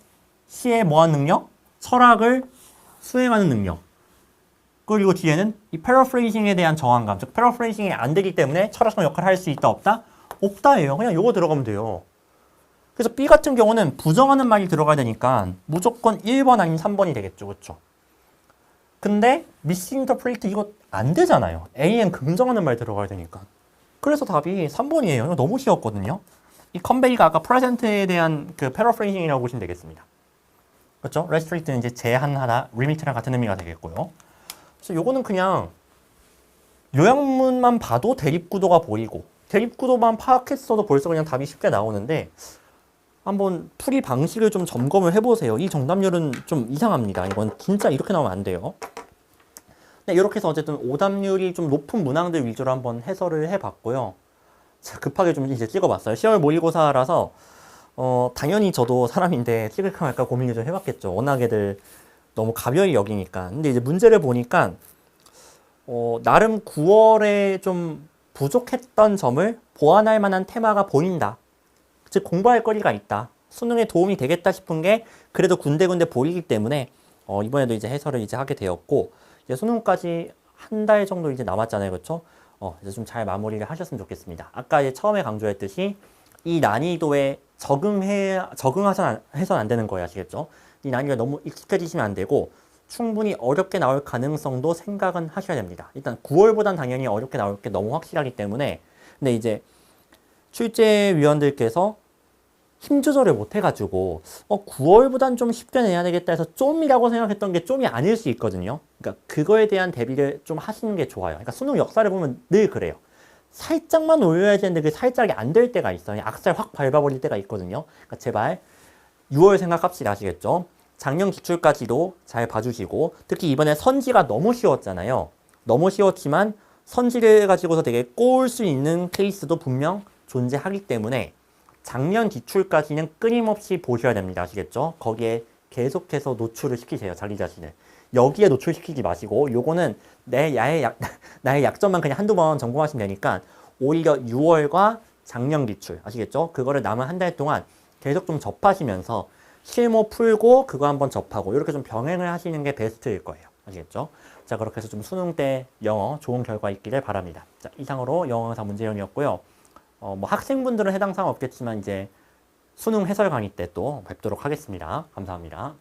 C의 뭐한 능력? 철학을 수행하는 능력. 그리고 뒤에는 이 패러프레이징에 대한 저항감, 즉 패러프레이징이 안 되기 때문에 철학적 역할을 할 수 있다 없다? 없다예요. 그냥 요거 들어가면 돼요. 그래서 B 같은 경우는 부정하는 말이 들어가야 되니까 무조건 1번 아니면 3번이 되겠죠. 그렇죠? 근데 미스인터프레이트 이거 안 되잖아요. A엔 긍정하는 말 들어가야 되니까. 그래서 답이 3번이에요. 이거 너무 쉬웠거든요. 이 컨베이가 아까 프레젠트에 대한 그 패러프레이징이라고 보시면 되겠습니다. 그렇죠? restrict는 이제 제한하다, limit랑 같은 의미가 되겠고요. 그래서 요거는 그냥 요약문만 봐도 대립구도가 보이고 대립구도만 파악했어도 벌써 그냥 답이 쉽게 나오는데 한번 풀이 방식을 좀 점검을 해보세요. 이 정답률은 좀 이상합니다. 이건 진짜 이렇게 나오면 안 돼요. 네, 이렇게 해서 어쨌든 오답률이 좀 높은 문항들 위주로 한번 해설을 해봤고요. 자, 급하게 좀 이제 찍어봤어요. 10월 모의고사라서 당연히 저도 사람인데 찍을까 말까 고민을 좀 해봤겠죠. 워낙에들 너무 가벼이 여기니까. 근데 이제 문제를 보니까 나름 9월에 좀 부족했던 점을 보완할 만한 테마가 보인다. 즉 공부할 거리가 있다. 수능에 도움이 되겠다 싶은 게 그래도 군데군데 보이기 때문에 이번에도 이제 해설을 이제 하게 되었고 이제 수능까지 한 달 정도 이제 남았잖아요, 그렇죠? 이제 좀 잘 마무리를 하셨으면 좋겠습니다. 아까 이제 처음에 강조했듯이 이 난이도에 적응해서는 안 되는 거예요, 아시겠죠? 이 난이도가 너무 익숙해지시면 안 되고 충분히 어렵게 나올 가능성도 생각은 하셔야 됩니다. 일단 9월보단 당연히 어렵게 나올 게 너무 확실하기 때문에 근데 이제 출제위원들께서 힘 조절을 못 해가지고 9월보단 좀 쉽게 내야 되겠다 해서 좀이라고 생각했던 게 좀이 아닐 수 있거든요. 그러니까 그거에 대한 대비를 좀 하시는 게 좋아요. 그러니까 수능 역사를 보면 늘 그래요. 살짝만 올려야 되는데 그 살짝이 안 될 때가 있어요. 악살 확 밟아버릴 때가 있거든요. 그러니까 제발 6월 생각합시다. 아시겠죠? 작년 기출까지도 잘 봐주시고 특히 이번에 선지가 너무 쉬웠잖아요. 너무 쉬웠지만 선지를 가지고서 되게 꼬을 수 있는 케이스도 분명 존재하기 때문에 작년 기출까지는 끊임없이 보셔야 됩니다. 아시겠죠? 거기에 계속해서 노출을 시키세요. 자기 자신을. 여기에 노출시키지 마시고 요거는 나의 약점만 그냥 한두 번 점검하시면 되니까 오히려 6월과 작년 기출 아시겠죠? 그거를 남은 한 달 동안 계속 좀 접하시면서 실무 풀고 그거 한번 접하고 이렇게 좀 병행을 하시는 게 베스트일 거예요. 아시겠죠? 자, 그렇게 해서 좀 수능 때 영어 좋은 결과 있기를 바랍니다. 자, 이상으로 영어 강사 문제영이었고요. 뭐 학생분들은 해당 사항 없겠지만 이제 수능 해설 강의 때 또 뵙도록 하겠습니다. 감사합니다.